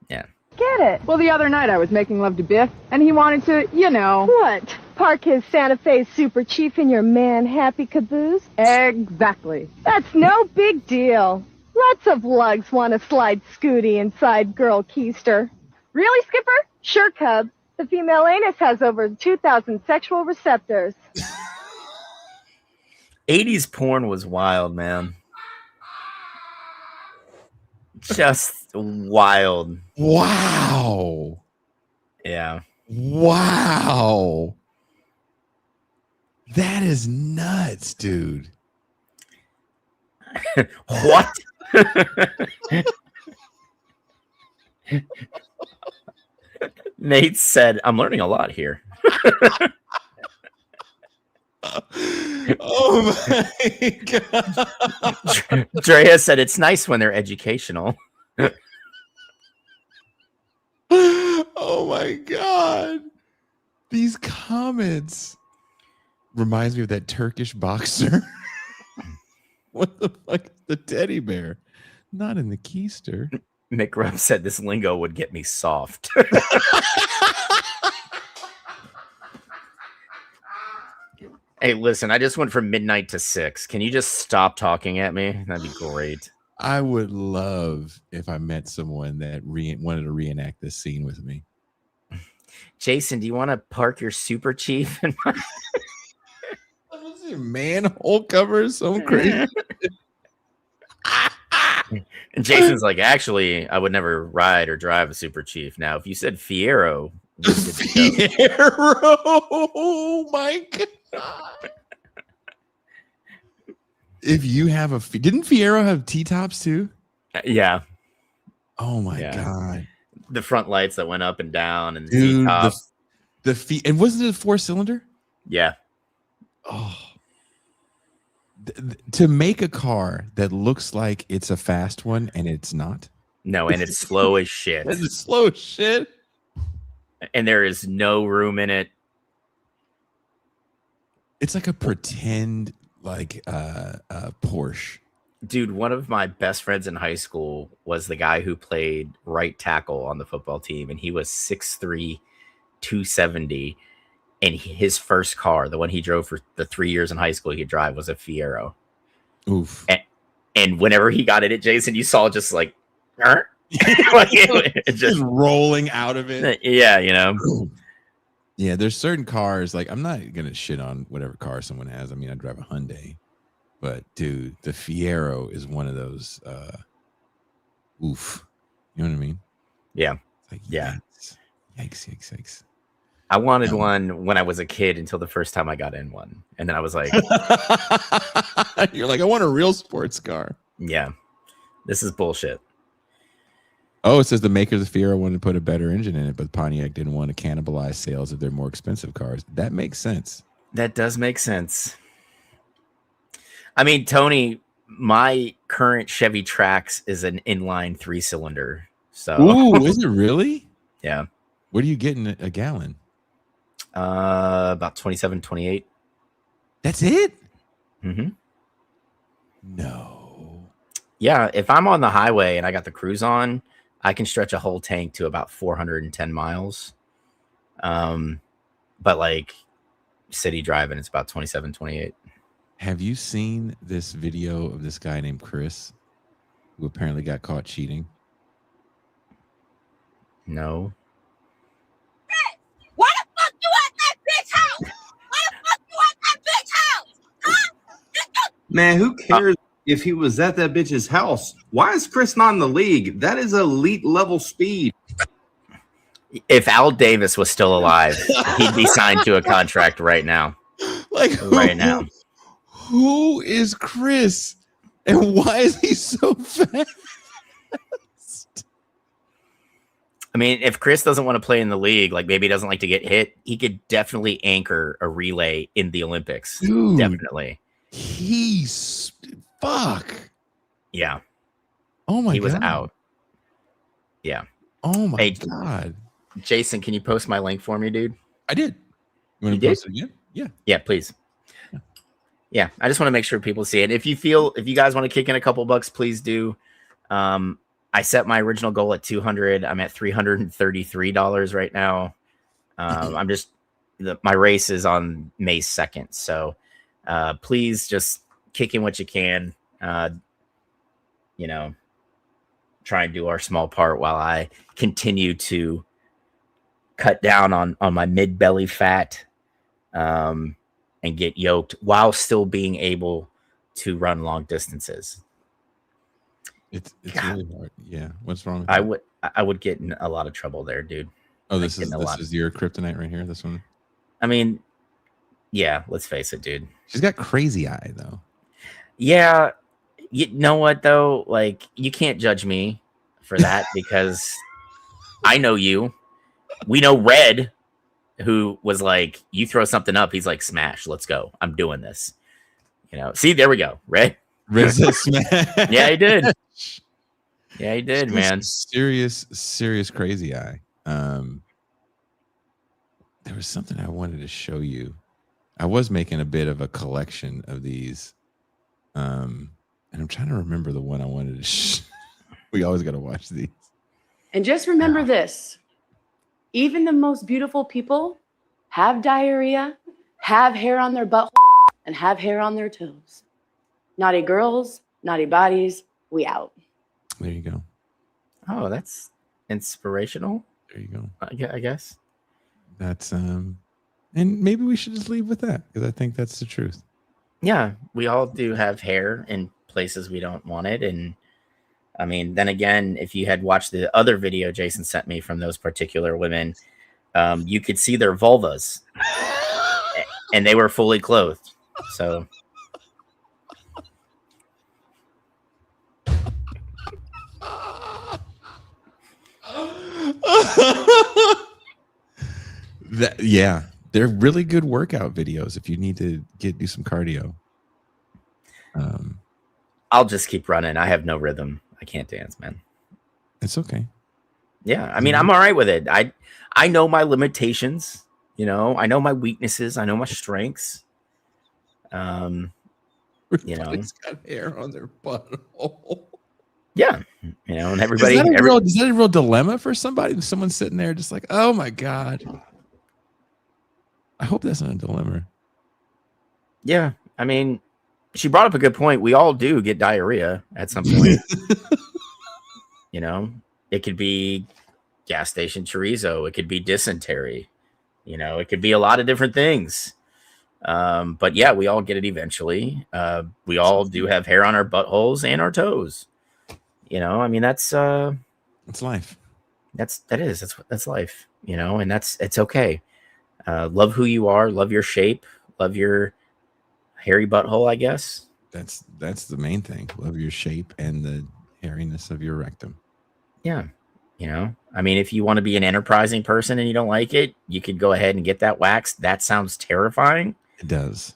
Speaker 2: Yeah.
Speaker 9: Get it? Well, the other night I was making love to Biff, and he wanted to, you know. What? Park his Santa Fe Super Chief in your man-happy caboose? Exactly. That's no big deal. Lots of lugs want to slide Scooty inside Girl Keister. Really, Skipper? Sure, Cub. The female anus has over 2,000 sexual receptors.
Speaker 2: 80s porn was wild, man. Just wild.
Speaker 1: Wow.
Speaker 2: Yeah.
Speaker 1: Wow. That is nuts, dude.
Speaker 2: What? Nate said, "I'm learning a lot here."
Speaker 1: Oh my God.
Speaker 2: Drea said, "It's nice when they're educational."
Speaker 1: Oh my God. These comments reminds me of that Turkish boxer. What the fuck is the teddy bear? Not in the keister.
Speaker 2: Mick Rupp said, "This lingo would get me soft." Hey, listen, I just went from midnight to 6. Can you just stop talking at me? That'd be great.
Speaker 1: I would love if I met someone that wanted to reenact this scene with me.
Speaker 2: Jason, do you want to park your Super Chief?
Speaker 1: Manhole covers, so crazy.
Speaker 2: And Jason's like, "Actually, I would never ride or drive a Super Chief." Now, if you said Fiero,
Speaker 1: Fiero, oh my God. If you have didn't Fiero have T-tops too?
Speaker 2: Yeah.
Speaker 1: Oh my God.
Speaker 2: The front lights that went up and down, and
Speaker 1: Dude,
Speaker 2: T-top.
Speaker 1: and wasn't it a 4-cylinder?
Speaker 2: Yeah.
Speaker 1: Oh. To make a car that looks like it's a fast one and it's not.
Speaker 2: No, and it's slow as shit.
Speaker 1: It's slow as shit.
Speaker 2: And there is no room in it.
Speaker 1: It's like a pretend Porsche.
Speaker 2: Dude, one of my best friends in high school was the guy who played right tackle on the football team, and he was 6'3", 270. And his first car, the one he drove for the 3 years in high school he could drive, was a Fiero.
Speaker 1: Oof.
Speaker 2: And whenever he got in it, Jason, you saw just like, like it
Speaker 1: just rolling out of it.
Speaker 2: Yeah, you know.
Speaker 1: Yeah, there's certain cars, like I'm not gonna shit on whatever car someone has. I mean, I drive a Hyundai, but dude, the Fiero is one of those oof. You know what I mean?
Speaker 2: Yeah.
Speaker 1: Like,
Speaker 2: yeah.
Speaker 1: Yikes.
Speaker 2: I wanted one when I was a kid until the first time I got in one. And then I was like,
Speaker 1: You're like, I want a real sports car.
Speaker 2: yeah, this is bullshit.
Speaker 1: Oh, it says the makers of Fiero wanted to put a better engine in it, but Pontiac didn't want to cannibalize sales of their more expensive cars. That makes sense.
Speaker 2: That does make sense. I mean, Tony, my current Chevy Trax is an inline 3-cylinder. So,
Speaker 1: Ooh, is it really?
Speaker 2: yeah.
Speaker 1: What are you getting a gallon?
Speaker 2: About 27, 28.
Speaker 1: That's it?
Speaker 2: Mm-hmm.
Speaker 1: No.
Speaker 2: Yeah, if I'm on the highway and I got the cruise on, I can stretch a whole tank to about 410 miles. But like city driving, it's about 27, 28.
Speaker 1: Have you seen this video of this guy named Chris who apparently got caught cheating?
Speaker 2: No.
Speaker 8: Why the fuck you at that bitch house? Why the fuck you at that bitch house? Huh?
Speaker 10: Man, who cares if he was at that bitch's house? Why is Chris not in the league? That is elite level speed.
Speaker 2: If Al Davis was still alive, he'd be signed to a contract right now.
Speaker 1: Like
Speaker 2: Right now.
Speaker 1: Who is Chris? And why is he so fast?
Speaker 2: I mean, if Chris doesn't want to play in the league, like maybe he doesn't like to get hit, he could definitely anchor a relay in the Olympics.
Speaker 1: Dude,
Speaker 2: Definitely.
Speaker 1: He's fuck.
Speaker 2: Yeah.
Speaker 1: Oh my god.
Speaker 2: He was out. Yeah.
Speaker 1: Oh my
Speaker 2: Hey,
Speaker 1: god.
Speaker 2: Jason, can you post my link for me, dude?
Speaker 1: I did. You want
Speaker 2: You
Speaker 1: to
Speaker 2: did?
Speaker 1: post it again? Yeah.
Speaker 2: Yeah, please. Yeah, I just want to make sure people see it. If you guys want to kick in a couple bucks, please do. I set my original goal at 200. I'm at $333 right now. My race is on May 2nd. So please just kick in what you can. Try and do our small part while I continue to cut down on my mid belly fat and get yoked while still being able to run long distances.
Speaker 1: It's really hard. Yeah. What's wrong with that?
Speaker 2: I would get in a lot of trouble there, dude.
Speaker 1: Oh, this is your kryptonite right here. This one.
Speaker 2: I mean, yeah, let's face it, dude.
Speaker 1: She's got crazy eye though.
Speaker 2: Yeah. You know what though? Like, you can't judge me for that because I know you. We know Red, who was like, you throw something up, he's like, smash, let's go. I'm doing this. See, there we go. Red.
Speaker 1: Red said smash.
Speaker 2: Yeah, he did. Yeah, he did, man.
Speaker 1: Serious crazy eye. There was something I wanted to show you. I was making a bit of a collection of these. And I'm trying to remember the one I wanted to we always got to watch these.
Speaker 11: And just remember this. Even the most beautiful people have diarrhea, have hair on their butt, and have hair on their toes. Naughty girls, naughty bodies, we out.
Speaker 1: There you go.
Speaker 2: Oh, that's inspirational.
Speaker 1: There you go.
Speaker 2: I guess.
Speaker 1: That's and maybe we should just leave with that because I think that's the truth.
Speaker 2: Yeah, we all do have hair in places we don't want it. And I mean, then again, if you had watched the other video Jason sent me from those particular women, you could see their vulvas and they were fully clothed. So
Speaker 1: yeah, they're really good workout videos if you need to do some cardio.
Speaker 2: I'll just keep running. I have no rhythm. I can't dance, man.
Speaker 1: It's okay.
Speaker 2: Yeah, I mean, I'm all right with it. I know my limitations. I know my weaknesses. I know my strengths.
Speaker 1: Everybody's got hair on their butthole.
Speaker 2: Yeah, and everybody.
Speaker 1: Is that a real dilemma for somebody? Someone's sitting there just like, oh my god. I hope that's not a dilemma.
Speaker 2: Yeah, I mean, she brought up a good point. We all do get diarrhea at some point. It could be gas station chorizo. It could be dysentery. It could be a lot of different things. But yeah, we all get it eventually. We all do have hair on our buttholes and our toes. I mean, that's
Speaker 1: it's life.
Speaker 2: That's life. And it's okay. Love who you are. Love your shape. Love your hairy butthole, I guess.
Speaker 1: That's the main thing. Love your shape and the hairiness of your rectum.
Speaker 2: Yeah. You know, I mean, if you want to be an enterprising person and you don't like it, you could go ahead and get that waxed. That sounds terrifying.
Speaker 1: It does.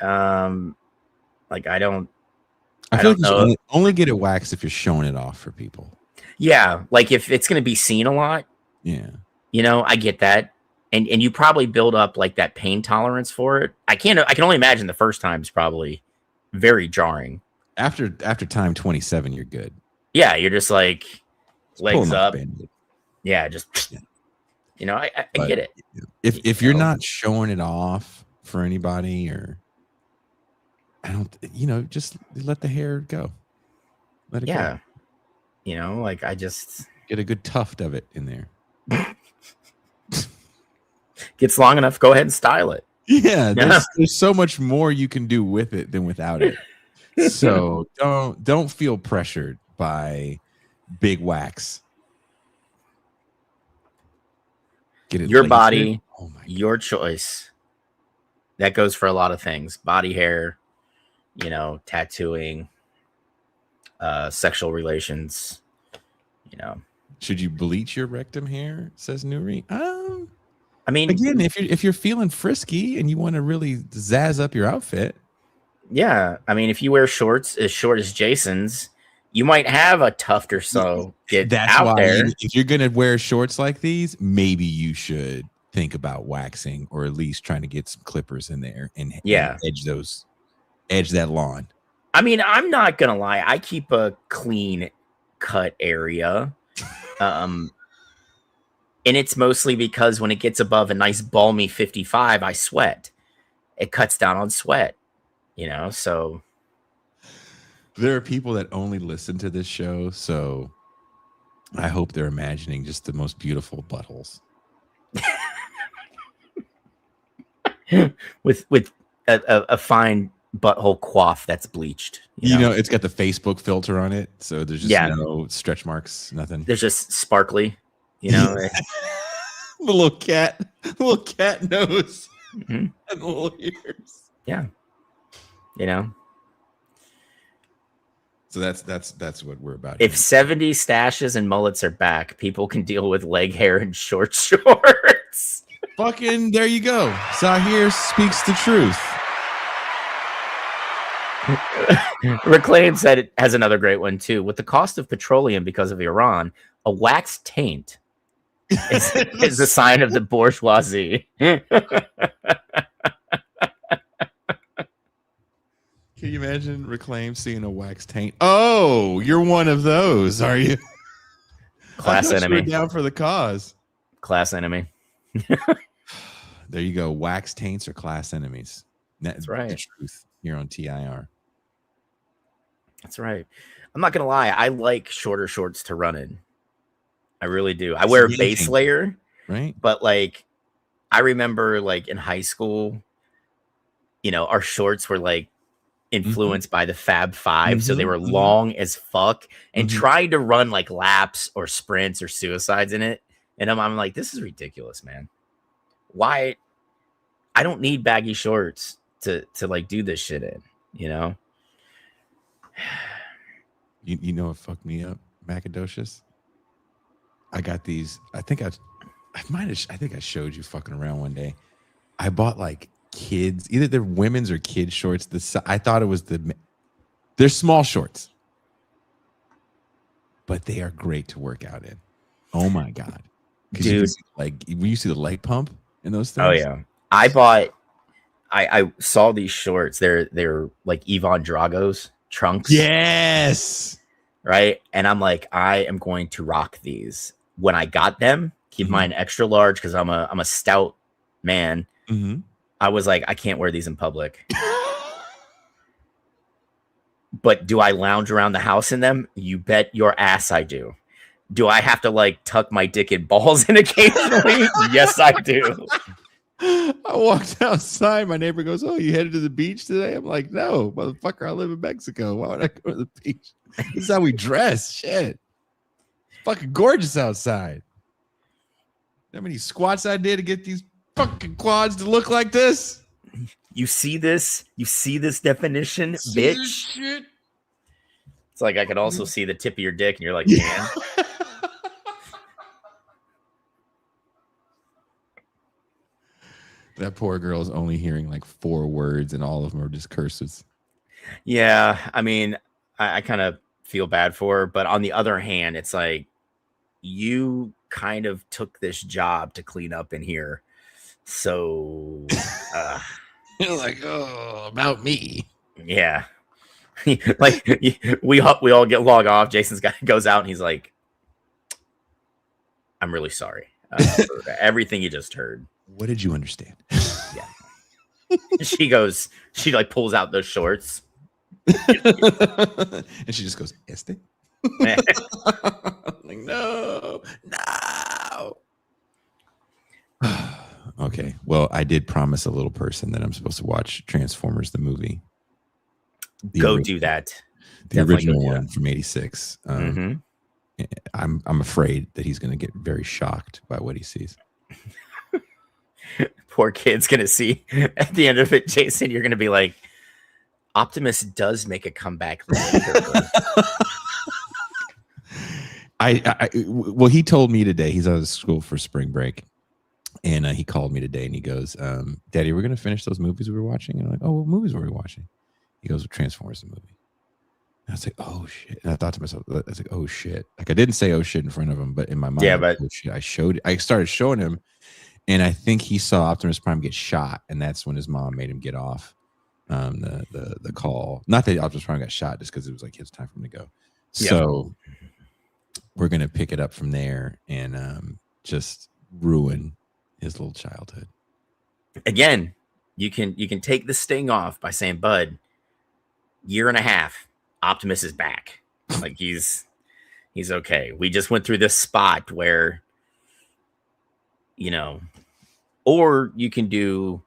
Speaker 2: Like I
Speaker 1: feel
Speaker 2: don't
Speaker 1: like you
Speaker 2: know.
Speaker 1: should only get it waxed if you're showing it off for people.
Speaker 2: Yeah, like if it's going to be seen a lot,
Speaker 1: Yeah.
Speaker 2: you know, I get that. And you probably build up like that pain tolerance for it. I can only imagine the first time is probably very jarring.
Speaker 1: After time 27, you're good.
Speaker 2: Yeah, you're just like legs up.
Speaker 1: Band-Aid.
Speaker 2: Yeah, just you know, I get it.
Speaker 1: If you're not showing it off for anybody, or I don't, just let the hair go. Let it go.
Speaker 2: You know, like I just
Speaker 1: Get a good tuft of it in there.
Speaker 2: gets long enough, go ahead and style it.
Speaker 1: Yeah, there's so much more you can do with it than without it. So don't feel pressured by big wax. Get it
Speaker 2: Your
Speaker 1: lasered.
Speaker 2: body,
Speaker 1: Oh my
Speaker 2: your choice. That goes for a lot of things. Body hair, you know, tattooing, sexual relations, you know.
Speaker 1: Should you bleach your rectum hair? Says Nuri.
Speaker 2: I mean,
Speaker 1: again, if you're feeling frisky and you want to really zazz up your outfit,
Speaker 2: yeah. I mean, if you wear shorts as short as Jason's, you might have a tuft or so get
Speaker 1: that's
Speaker 2: out
Speaker 1: why
Speaker 2: there.
Speaker 1: if you're gonna wear shorts like these, maybe you should think about waxing, or at least trying to get some clippers in there and edge that lawn.
Speaker 2: I mean, I'm not gonna lie. I keep a clean cut area. And it's mostly because when it gets above a nice balmy 55, I sweat. It cuts down on sweat, you know, so
Speaker 1: There are people that only listen to this show, so I hope they're imagining just the most beautiful buttholes.
Speaker 2: with a fine butthole coif that's bleached.
Speaker 1: You know, it's got the Facebook filter on it, so there's just no stretch marks, nothing.
Speaker 2: There's just sparkly, you know.
Speaker 1: The little cat nose
Speaker 2: Mhm.
Speaker 1: and the little ears.
Speaker 2: Yeah, you know.
Speaker 1: So that's what we're about.
Speaker 2: If 70 stashes and mullets are back, people can deal with leg hair and short shorts.
Speaker 1: Fucking there you go. Zahir speaks the truth.
Speaker 2: Reclaim said it has another great one too. With the cost of petroleum because of Iran, a wax taint is a sign of the bourgeoisie.
Speaker 1: Can you imagine Reclaim seeing a wax taint? Oh, you're one of those, are you?
Speaker 2: Class
Speaker 1: I thought you were
Speaker 2: enemy.
Speaker 1: down for the cause.
Speaker 2: Class enemy.
Speaker 1: There you go. Wax taints are class enemies.
Speaker 2: That's right.
Speaker 1: The truth here on TIR.
Speaker 2: That's right. I'm not gonna lie. I like shorter shorts to run in. I really do. I wear a base layer,
Speaker 1: right?
Speaker 2: But like, I remember like in high school, you know, our shorts were like influenced by the Fab Five, so they were long as fuck, and trying to run like laps or sprints or suicides in it. And I'm like, this is ridiculous, man. Why? I don't need baggy shorts to like do this shit in, you know.
Speaker 1: You know what fucked me up, Macadocious? I got these. I think I showed you fucking around one day. I bought like kids, either they're women's or kids shorts. I thought it was they're small shorts, but they are great to work out in. Oh my god,
Speaker 2: dude!
Speaker 1: When you see the leg pump in those things.
Speaker 2: Oh yeah, I saw these shorts. They're like Ivan Drago's trunks.
Speaker 1: Yes.
Speaker 2: Right. And I'm like, I am going to rock these. When I got them, keep mine extra large because I'm a stout man. I was like, I can't wear these in public. But do I lounge around the house in them? You bet your ass I do. Do I have to like tuck my dick and balls in occasionally? Yes, I do.
Speaker 1: I walked outside. My neighbor goes, "Oh, you headed to the beach today?" I'm like, "No, motherfucker. I live in Mexico. Why would I go to the beach? This is how we dress. Shit, it's fucking gorgeous outside. How many squats I did to get these fucking quads to look like this?
Speaker 2: You see this? You see this definition,
Speaker 1: See this
Speaker 2: bitch?
Speaker 1: shit?
Speaker 2: It's like I could also see the tip of your dick, and you're like, man.
Speaker 1: That poor girl is only hearing like 4 words, and all of them are just curses.
Speaker 2: Yeah, I mean, I kind of feel bad for her, but on the other hand, it's like you kind of took this job to clean up in here, so
Speaker 1: You're like, oh, about me.
Speaker 2: yeah. Like we all get log off. Jason's guy goes out and he's like, "I'm really sorry for everything you just heard."
Speaker 1: What did you understand?
Speaker 2: Yeah. She like pulls out those shorts.
Speaker 1: And she just goes, "Este?" Like, no. Okay. Well, I did promise a little person that I'm supposed to watch Transformers the movie.
Speaker 2: Do that.
Speaker 1: The
Speaker 2: Definitely
Speaker 1: original
Speaker 2: go do
Speaker 1: one
Speaker 2: that.
Speaker 1: from '86.
Speaker 2: Mhm.
Speaker 1: I'm afraid that he's going to get very shocked by what he sees.
Speaker 2: Poor kid's gonna see at the end of it, Jason. You're gonna be like, Optimus does make a comeback later.
Speaker 1: Well, he told me today. He's out of school for spring break, and he called me today, and he goes, "Daddy, we're going to finish those movies we were watching." And I'm like, "Oh, what movies were we watching?" He goes, "Transformers the movie." And I was like, "Oh shit!" And I thought to myself, "I was like, oh shit!" Like I didn't say "oh shit" in front of him, but in my mind,
Speaker 2: Yeah,
Speaker 1: like,
Speaker 2: but-
Speaker 1: oh, shit. I started showing him, and I think he saw Optimus Prime get shot, and that's when his mom made him get off the call. Not that Optimus Prime got shot, just because it was like it's time for him to go.
Speaker 2: Yeah.
Speaker 1: So we're gonna pick it up from there and just ruin his little childhood.
Speaker 2: Again, you can take the sting off by saying, "Bud, 1.5 years, Optimus is back. Like he's okay. We just went through this spot where, you know," or you can do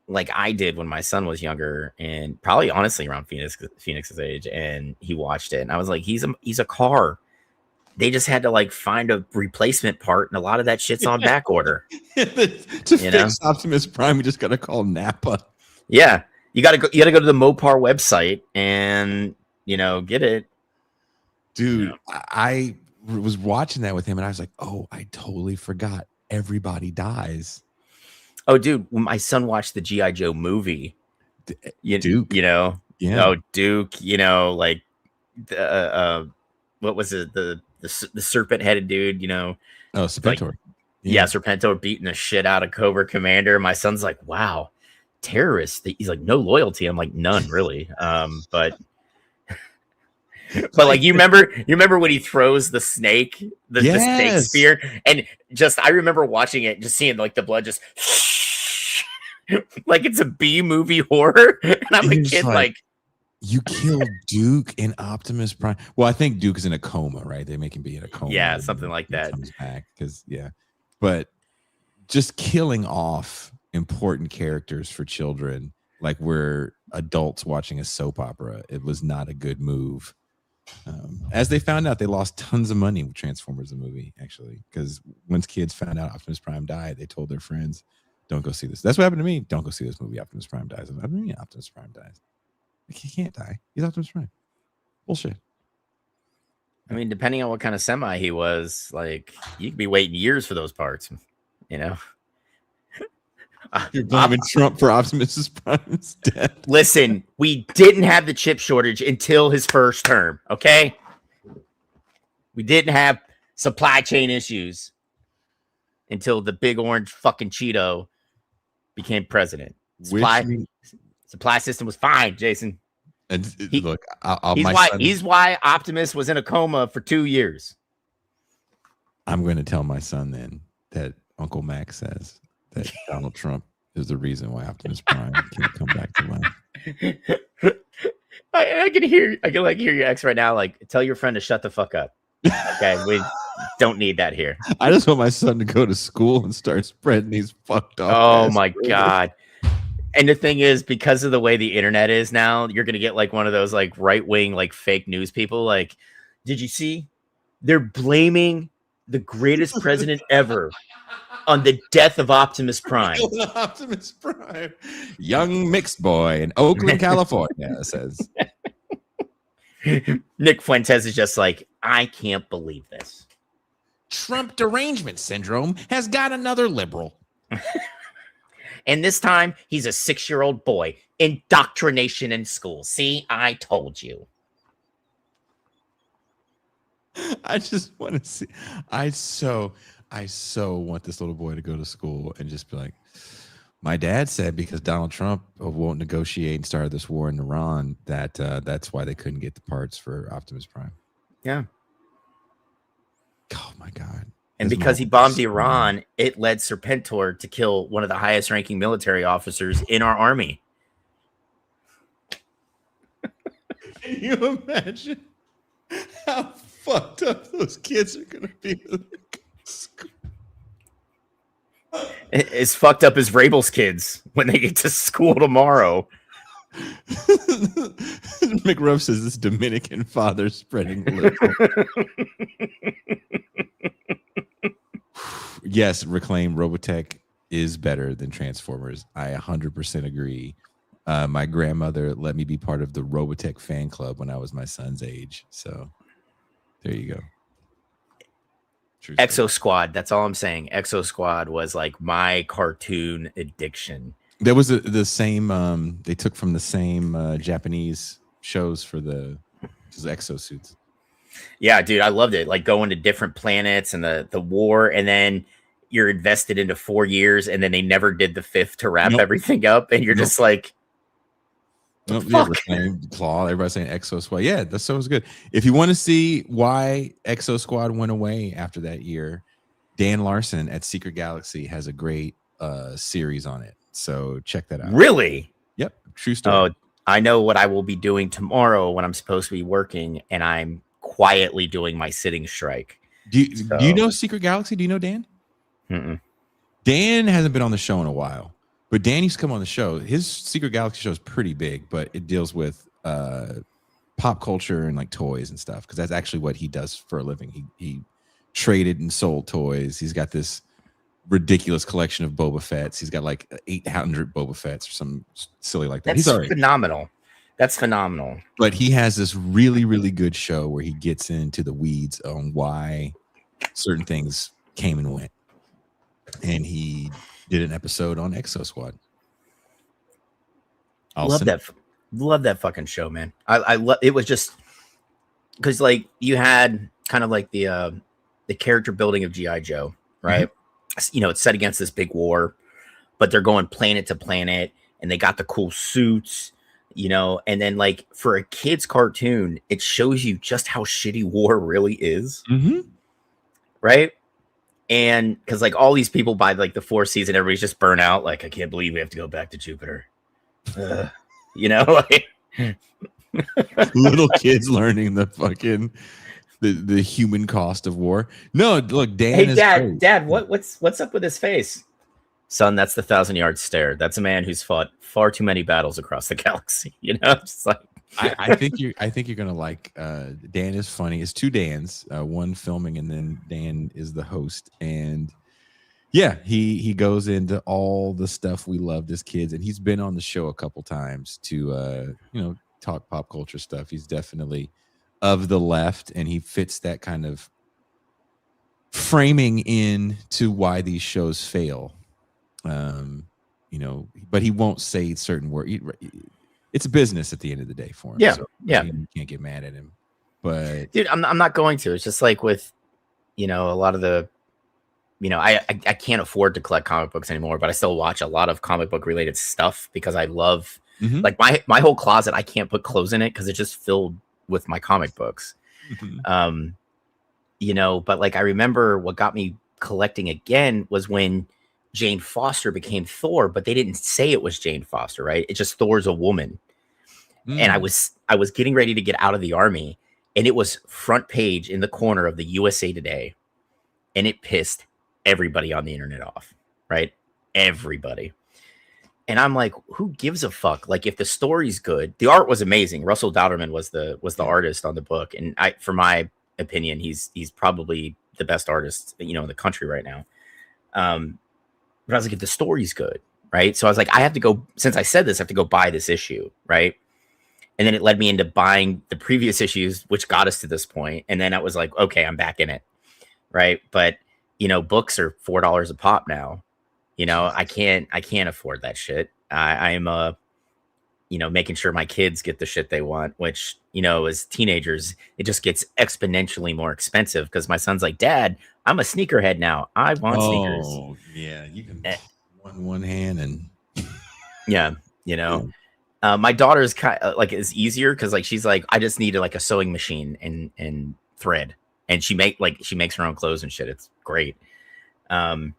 Speaker 2: like I did when my son was younger, and probably honestly around Phoenix's age, and he watched it, and I was like, he's a car. They just had to like find a replacement part, and a lot of that shit's on back order.
Speaker 1: To fix Optimus Prime, we just got to call Napa.
Speaker 2: Yeah, you gotta go to the Mopar website and get it.
Speaker 1: Dude, I was watching that with him, and I was like, "Oh, I totally forgot. Everybody dies."
Speaker 2: Oh, dude, when my son watched the G.I. Joe movie,
Speaker 1: Duke,
Speaker 2: yeah.
Speaker 1: Oh,
Speaker 2: Duke, like what was it? The serpent-headed dude,
Speaker 1: Oh, Serpentor.
Speaker 2: Like, yeah, Serpentor beating the shit out of Cobra Commander. My son's like, "Wow, terrorists." He's like, "No loyalty." I'm like, "None, really." But like you remember when he throws the snake, the snake spear, and just I remember watching it, just seeing like the blood just like it's a B movie horror, and I'm a kid like,
Speaker 1: you killed Duke and Optimus Prime. Well, I think Duke is in a coma, right? They make him be in a coma.
Speaker 2: Yeah, something like that.
Speaker 1: Comes back but just killing off important characters for children, like we're adults watching a soap opera, it was not a good move. As they found out, they lost tons of money with Transformers the movie, actually, because once kids found out Optimus Prime died, they told their friends, "Don't go see this." That's what happened to me. Don't go see this movie. Optimus Prime dies. I mean, Optimus Prime dies. He can't die. He's Optimus Prime. Bullshit.
Speaker 2: I mean, depending on what kind of semi he was, like you could be waiting years for those parts,
Speaker 1: You're blaming Trump for Optimus Prime's death.
Speaker 2: Listen, we didn't have the chip shortage until his first term, okay? We didn't have supply chain issues until the big orange fucking Cheeto became president. Supply system was fine, Jason.
Speaker 1: And look,
Speaker 2: he's why Optimus was in a coma for 2 years.
Speaker 1: I'm going to tell my son then that Uncle Max says that Donald Trump is the reason why Optimus Prime can't come back to life.
Speaker 2: I can hear your ex right now. Like, tell your friend to shut the fuck up. Okay, we don't need that here.
Speaker 1: I just want my son to go to school and start spreading these fucked up.
Speaker 2: Oh my god! And the thing is, because of the way the internet is now, you're gonna get like one of those like right wing like fake news people. Like, did you see? They're blaming the greatest president ever on the death of Optimus Prime.
Speaker 1: Optimus Prime. Young mixed boy in Oakland, California, says.
Speaker 2: Nick Fuentes is just like, I can't believe this.
Speaker 1: Trump derangement syndrome has got another liberal.
Speaker 2: And this time, he's a 6-year-old boy. Indoctrination in school. See, I told you.
Speaker 1: I just want to see. I so want this little boy to go to school and just be like, my dad said because Donald Trump won't negotiate and started this war in Iran, that that's why they couldn't get the parts for Optimus Prime.
Speaker 2: Yeah.
Speaker 1: Oh my God.
Speaker 2: And because he bombed Iran, it led Serpentor to kill one of the highest ranking military officers in our army.
Speaker 1: Can you imagine how fucked up those kids are going to be?
Speaker 2: As fucked up as Rabel's kids when they get to school tomorrow.
Speaker 1: McRuff says this Dominican father spreading the Yes, Reclaim Robotech is better than Transformers. I 100% agree. My grandmother let me be part of the Robotech fan club when I was my son's age. So there you go.
Speaker 2: Exo Squad. That's all I'm saying. Exo Squad was like my cartoon addiction.
Speaker 1: There was the same. They took from the same Japanese shows for the exosuits.
Speaker 2: Yeah, dude, I loved it. Like going to different planets and the war, and then you're invested into 4 years, and then they never did the 5th to wrap everything up, and you're just like,
Speaker 1: Claw. Everybody's saying Exo Squad. Yeah, that show was good. If you want to see why Exo Squad went away after that year, Dan Larson at Secret Galaxy has a great series on it. So check that out.
Speaker 2: Really?
Speaker 1: Yep. True story.
Speaker 2: Oh, I know what I will be doing tomorrow when I'm supposed to be working, and I'm quietly doing my sitting strike.
Speaker 1: Do you know Secret Galaxy? Do you know Dan?
Speaker 2: Mm-mm.
Speaker 1: Dan hasn't been on the show in a while, but Dan used to come on the show. His Secret Galaxy show is pretty big, but it deals with pop culture and like toys and stuff, because that's actually what he does for a living. He traded and sold toys. He's got this ridiculous collection of Boba Fett's. He's got like 800 Boba Fett's or something silly like that.
Speaker 2: That's
Speaker 1: He's
Speaker 2: phenomenal. That's phenomenal.
Speaker 1: But he has this really, really good show where he gets into the weeds on why certain things came and went. And he did an episode on Exo Squad.
Speaker 2: Love that fucking show, man. I love it. Was just because like you had kind of like the character building of G.I. Joe, right? Mm-hmm. You know, it's set against this big war, but they're going planet to planet, and they got the cool suits, you know. And then like for a kid's cartoon, it shows you just how shitty war really is, right? And because like all these people by like the 4th season, everybody's just burnt out. Like, I can't believe we have to go back to Jupiter. You know, like
Speaker 1: little kids learning the fucking the human cost of war. No, look, Dan.
Speaker 2: Hey, Dad, what's up with his face? Son, that's the 1,000-yard stare. That's a man who's fought far too many battles across the galaxy. You know, it's like
Speaker 1: I think you're gonna like Dan is funny. It's 2 Dans, one filming and then Dan is the host. And yeah, he goes into all the stuff we loved as kids, and he's been on the show a couple times to talk pop culture stuff. He's definitely of the left, and he fits that kind of framing in to why these shows fail. But he won't say certain words. It's a business at the end of the day for him.
Speaker 2: Yeah,
Speaker 1: so,
Speaker 2: yeah.
Speaker 1: You can't get mad at him. But
Speaker 2: dude, I'm not going to. It's just like with, a lot of the, I can't afford to collect comic books anymore, but I still watch a lot of comic book related stuff because I love like my whole closet. I can't put clothes in it because it's just filled with my comic books. But like I remember what got me collecting again was when Jane Foster became Thor, but they didn't say it was Jane Foster, right? It's just Thor's a woman. And I was getting ready to get out of the army, and it was front page in the corner of the USA Today, and it pissed everybody on the internet off, right? Everybody. And I'm like, who gives a fuck? Like, if the story's good, the art was amazing. Russell Dowderman was the artist on the book, and for my opinion, he's probably the best artist in the country right now. But I was like, if the story's good, right? So I was like, I have to go, since I said this, I have to go buy this issue, right? And then it led me into buying the previous issues, which got us to this point. And then I was like, okay, I'm back in it, right? But, you know, books are $4 a pop now. You know, I can't afford that shit. I'm you know, making sure my kids get the shit they want, which, you know, as teenagers, it just gets exponentially more expensive because my son's like, Dad, I'm a sneakerhead now. I want sneakers.
Speaker 1: Oh, yeah. You can one hand and
Speaker 2: yeah, you know. My daughter's kind of like is easier because like she's like, I just needed like a sewing machine and thread. And she makes her own clothes and shit. It's great. But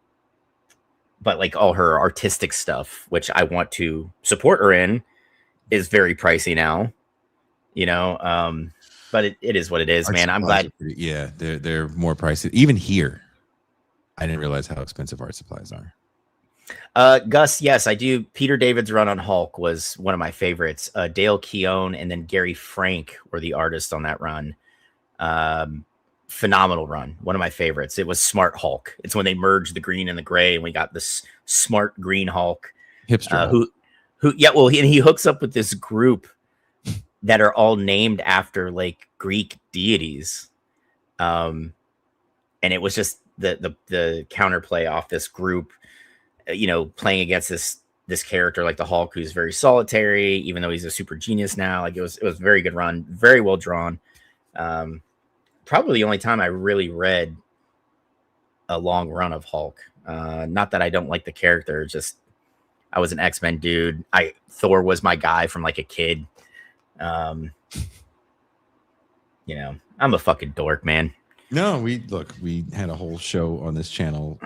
Speaker 2: like all her artistic stuff, which I want to support her in, is very pricey now, you know. But it is what it is, man. I'm glad.
Speaker 1: Yeah, they're more pricey. Even here, I didn't realize how expensive art supplies are.
Speaker 2: Gus, yes, I do. Peter David's run on Hulk was one of my favorites. Dale Keown and then Gary Frank were the artists on that run. Phenomenal run. One of my favorites. It was Smart Hulk. It's when they merged the green and the gray, and we got this smart green Hulk.
Speaker 1: Hipster
Speaker 2: Hulk. He hooks up with this group that are all named after like Greek deities. And it was just the counterplay off this group, you know, playing against this character like the Hulk, who's very solitary, even though he's a super genius now. Like it was a very good run, very well drawn. Probably the only time I really read a long run of Hulk. Not that I don't like the character, just I was an X-Men dude. Thor was my guy from like a kid. You know, I'm a fucking dork, man.
Speaker 1: No, we had a whole show on this channel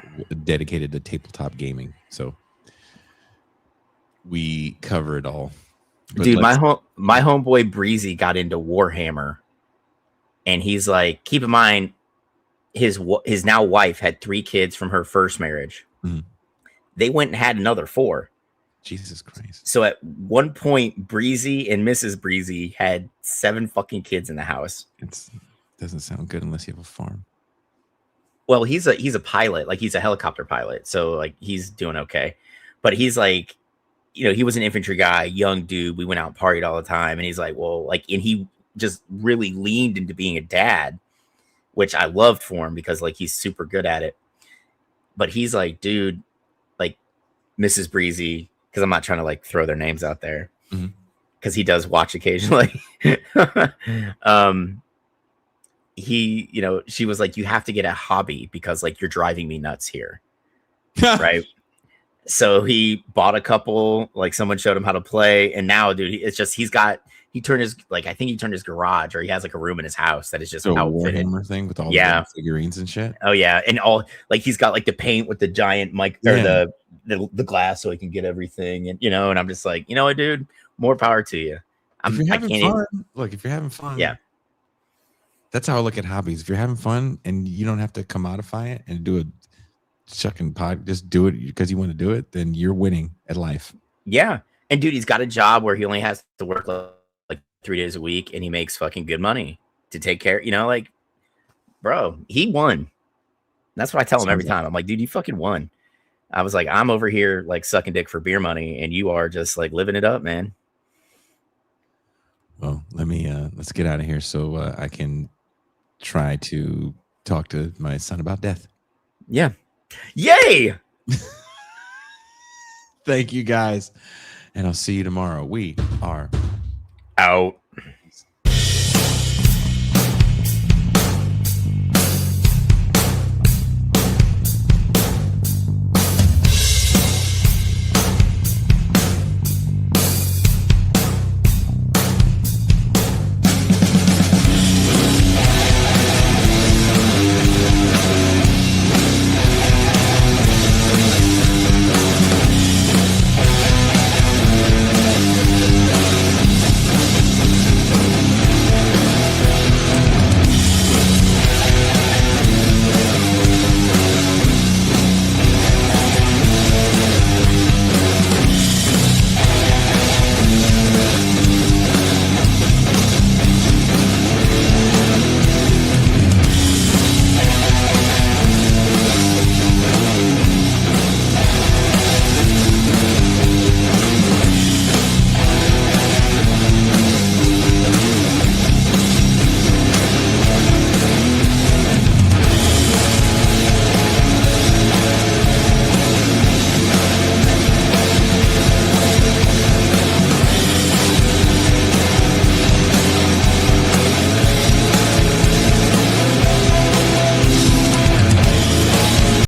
Speaker 1: dedicated to tabletop gaming, so we cover it all. But
Speaker 2: dude, my homeboy Breezy got into Warhammer, and he's like, keep in mind, his now wife had 3 kids from her first marriage.
Speaker 1: Mm-hmm.
Speaker 2: They went and had another 4.
Speaker 1: Jesus Christ.
Speaker 2: So at one point, Breezy and Mrs. Breezy had 7 fucking kids in the house.
Speaker 1: It doesn't sound good unless you have a farm.
Speaker 2: Well, he's a pilot, like he's a helicopter pilot. So like he's doing okay. But he's like, you know, he was an infantry guy, young dude. We went out and partied all the time. And he's like, well, like, and he just really leaned into being a dad, which I loved for him because like he's super good at it. But he's like, dude, like Mrs. Breezy, because I'm not trying to like throw their names out there, because he does watch occasionally. You know, she was like, you have to get a hobby because like you're driving me nuts here. Right. So he bought a couple, like someone showed him how to play. And now, dude, it's just, he turned his, like, I think he turned his garage, or he has like a room in his house that is just outfitted.
Speaker 1: Warhammer thing with all the figurines and shit.
Speaker 2: Oh yeah. And all, like, he's got like the paint with the giant mic or the glass so he can get everything. And, you know, and I'm just like, you know what, dude, more power to you.
Speaker 1: If you're having fun, look, if you're having fun.
Speaker 2: Yeah.
Speaker 1: That's how I look at hobbies. If you're having fun and you don't have to commodify it and do a chucking pod, just do it because you want to do it, then you're winning at life.
Speaker 2: Yeah. And dude, he's got a job where he only has to work like 3 days a week, and he makes fucking good money to take care. You know, like, bro, he won. That's what I tell him every time. I'm like, dude, you fucking won. I was like, I'm over here like sucking dick for beer money, and you are just like living it up, man.
Speaker 1: Well, let's get out of here so I can try to talk to my son about death.
Speaker 2: Yeah. Yay!
Speaker 1: Thank you guys. And I'll see you tomorrow. We are
Speaker 2: out.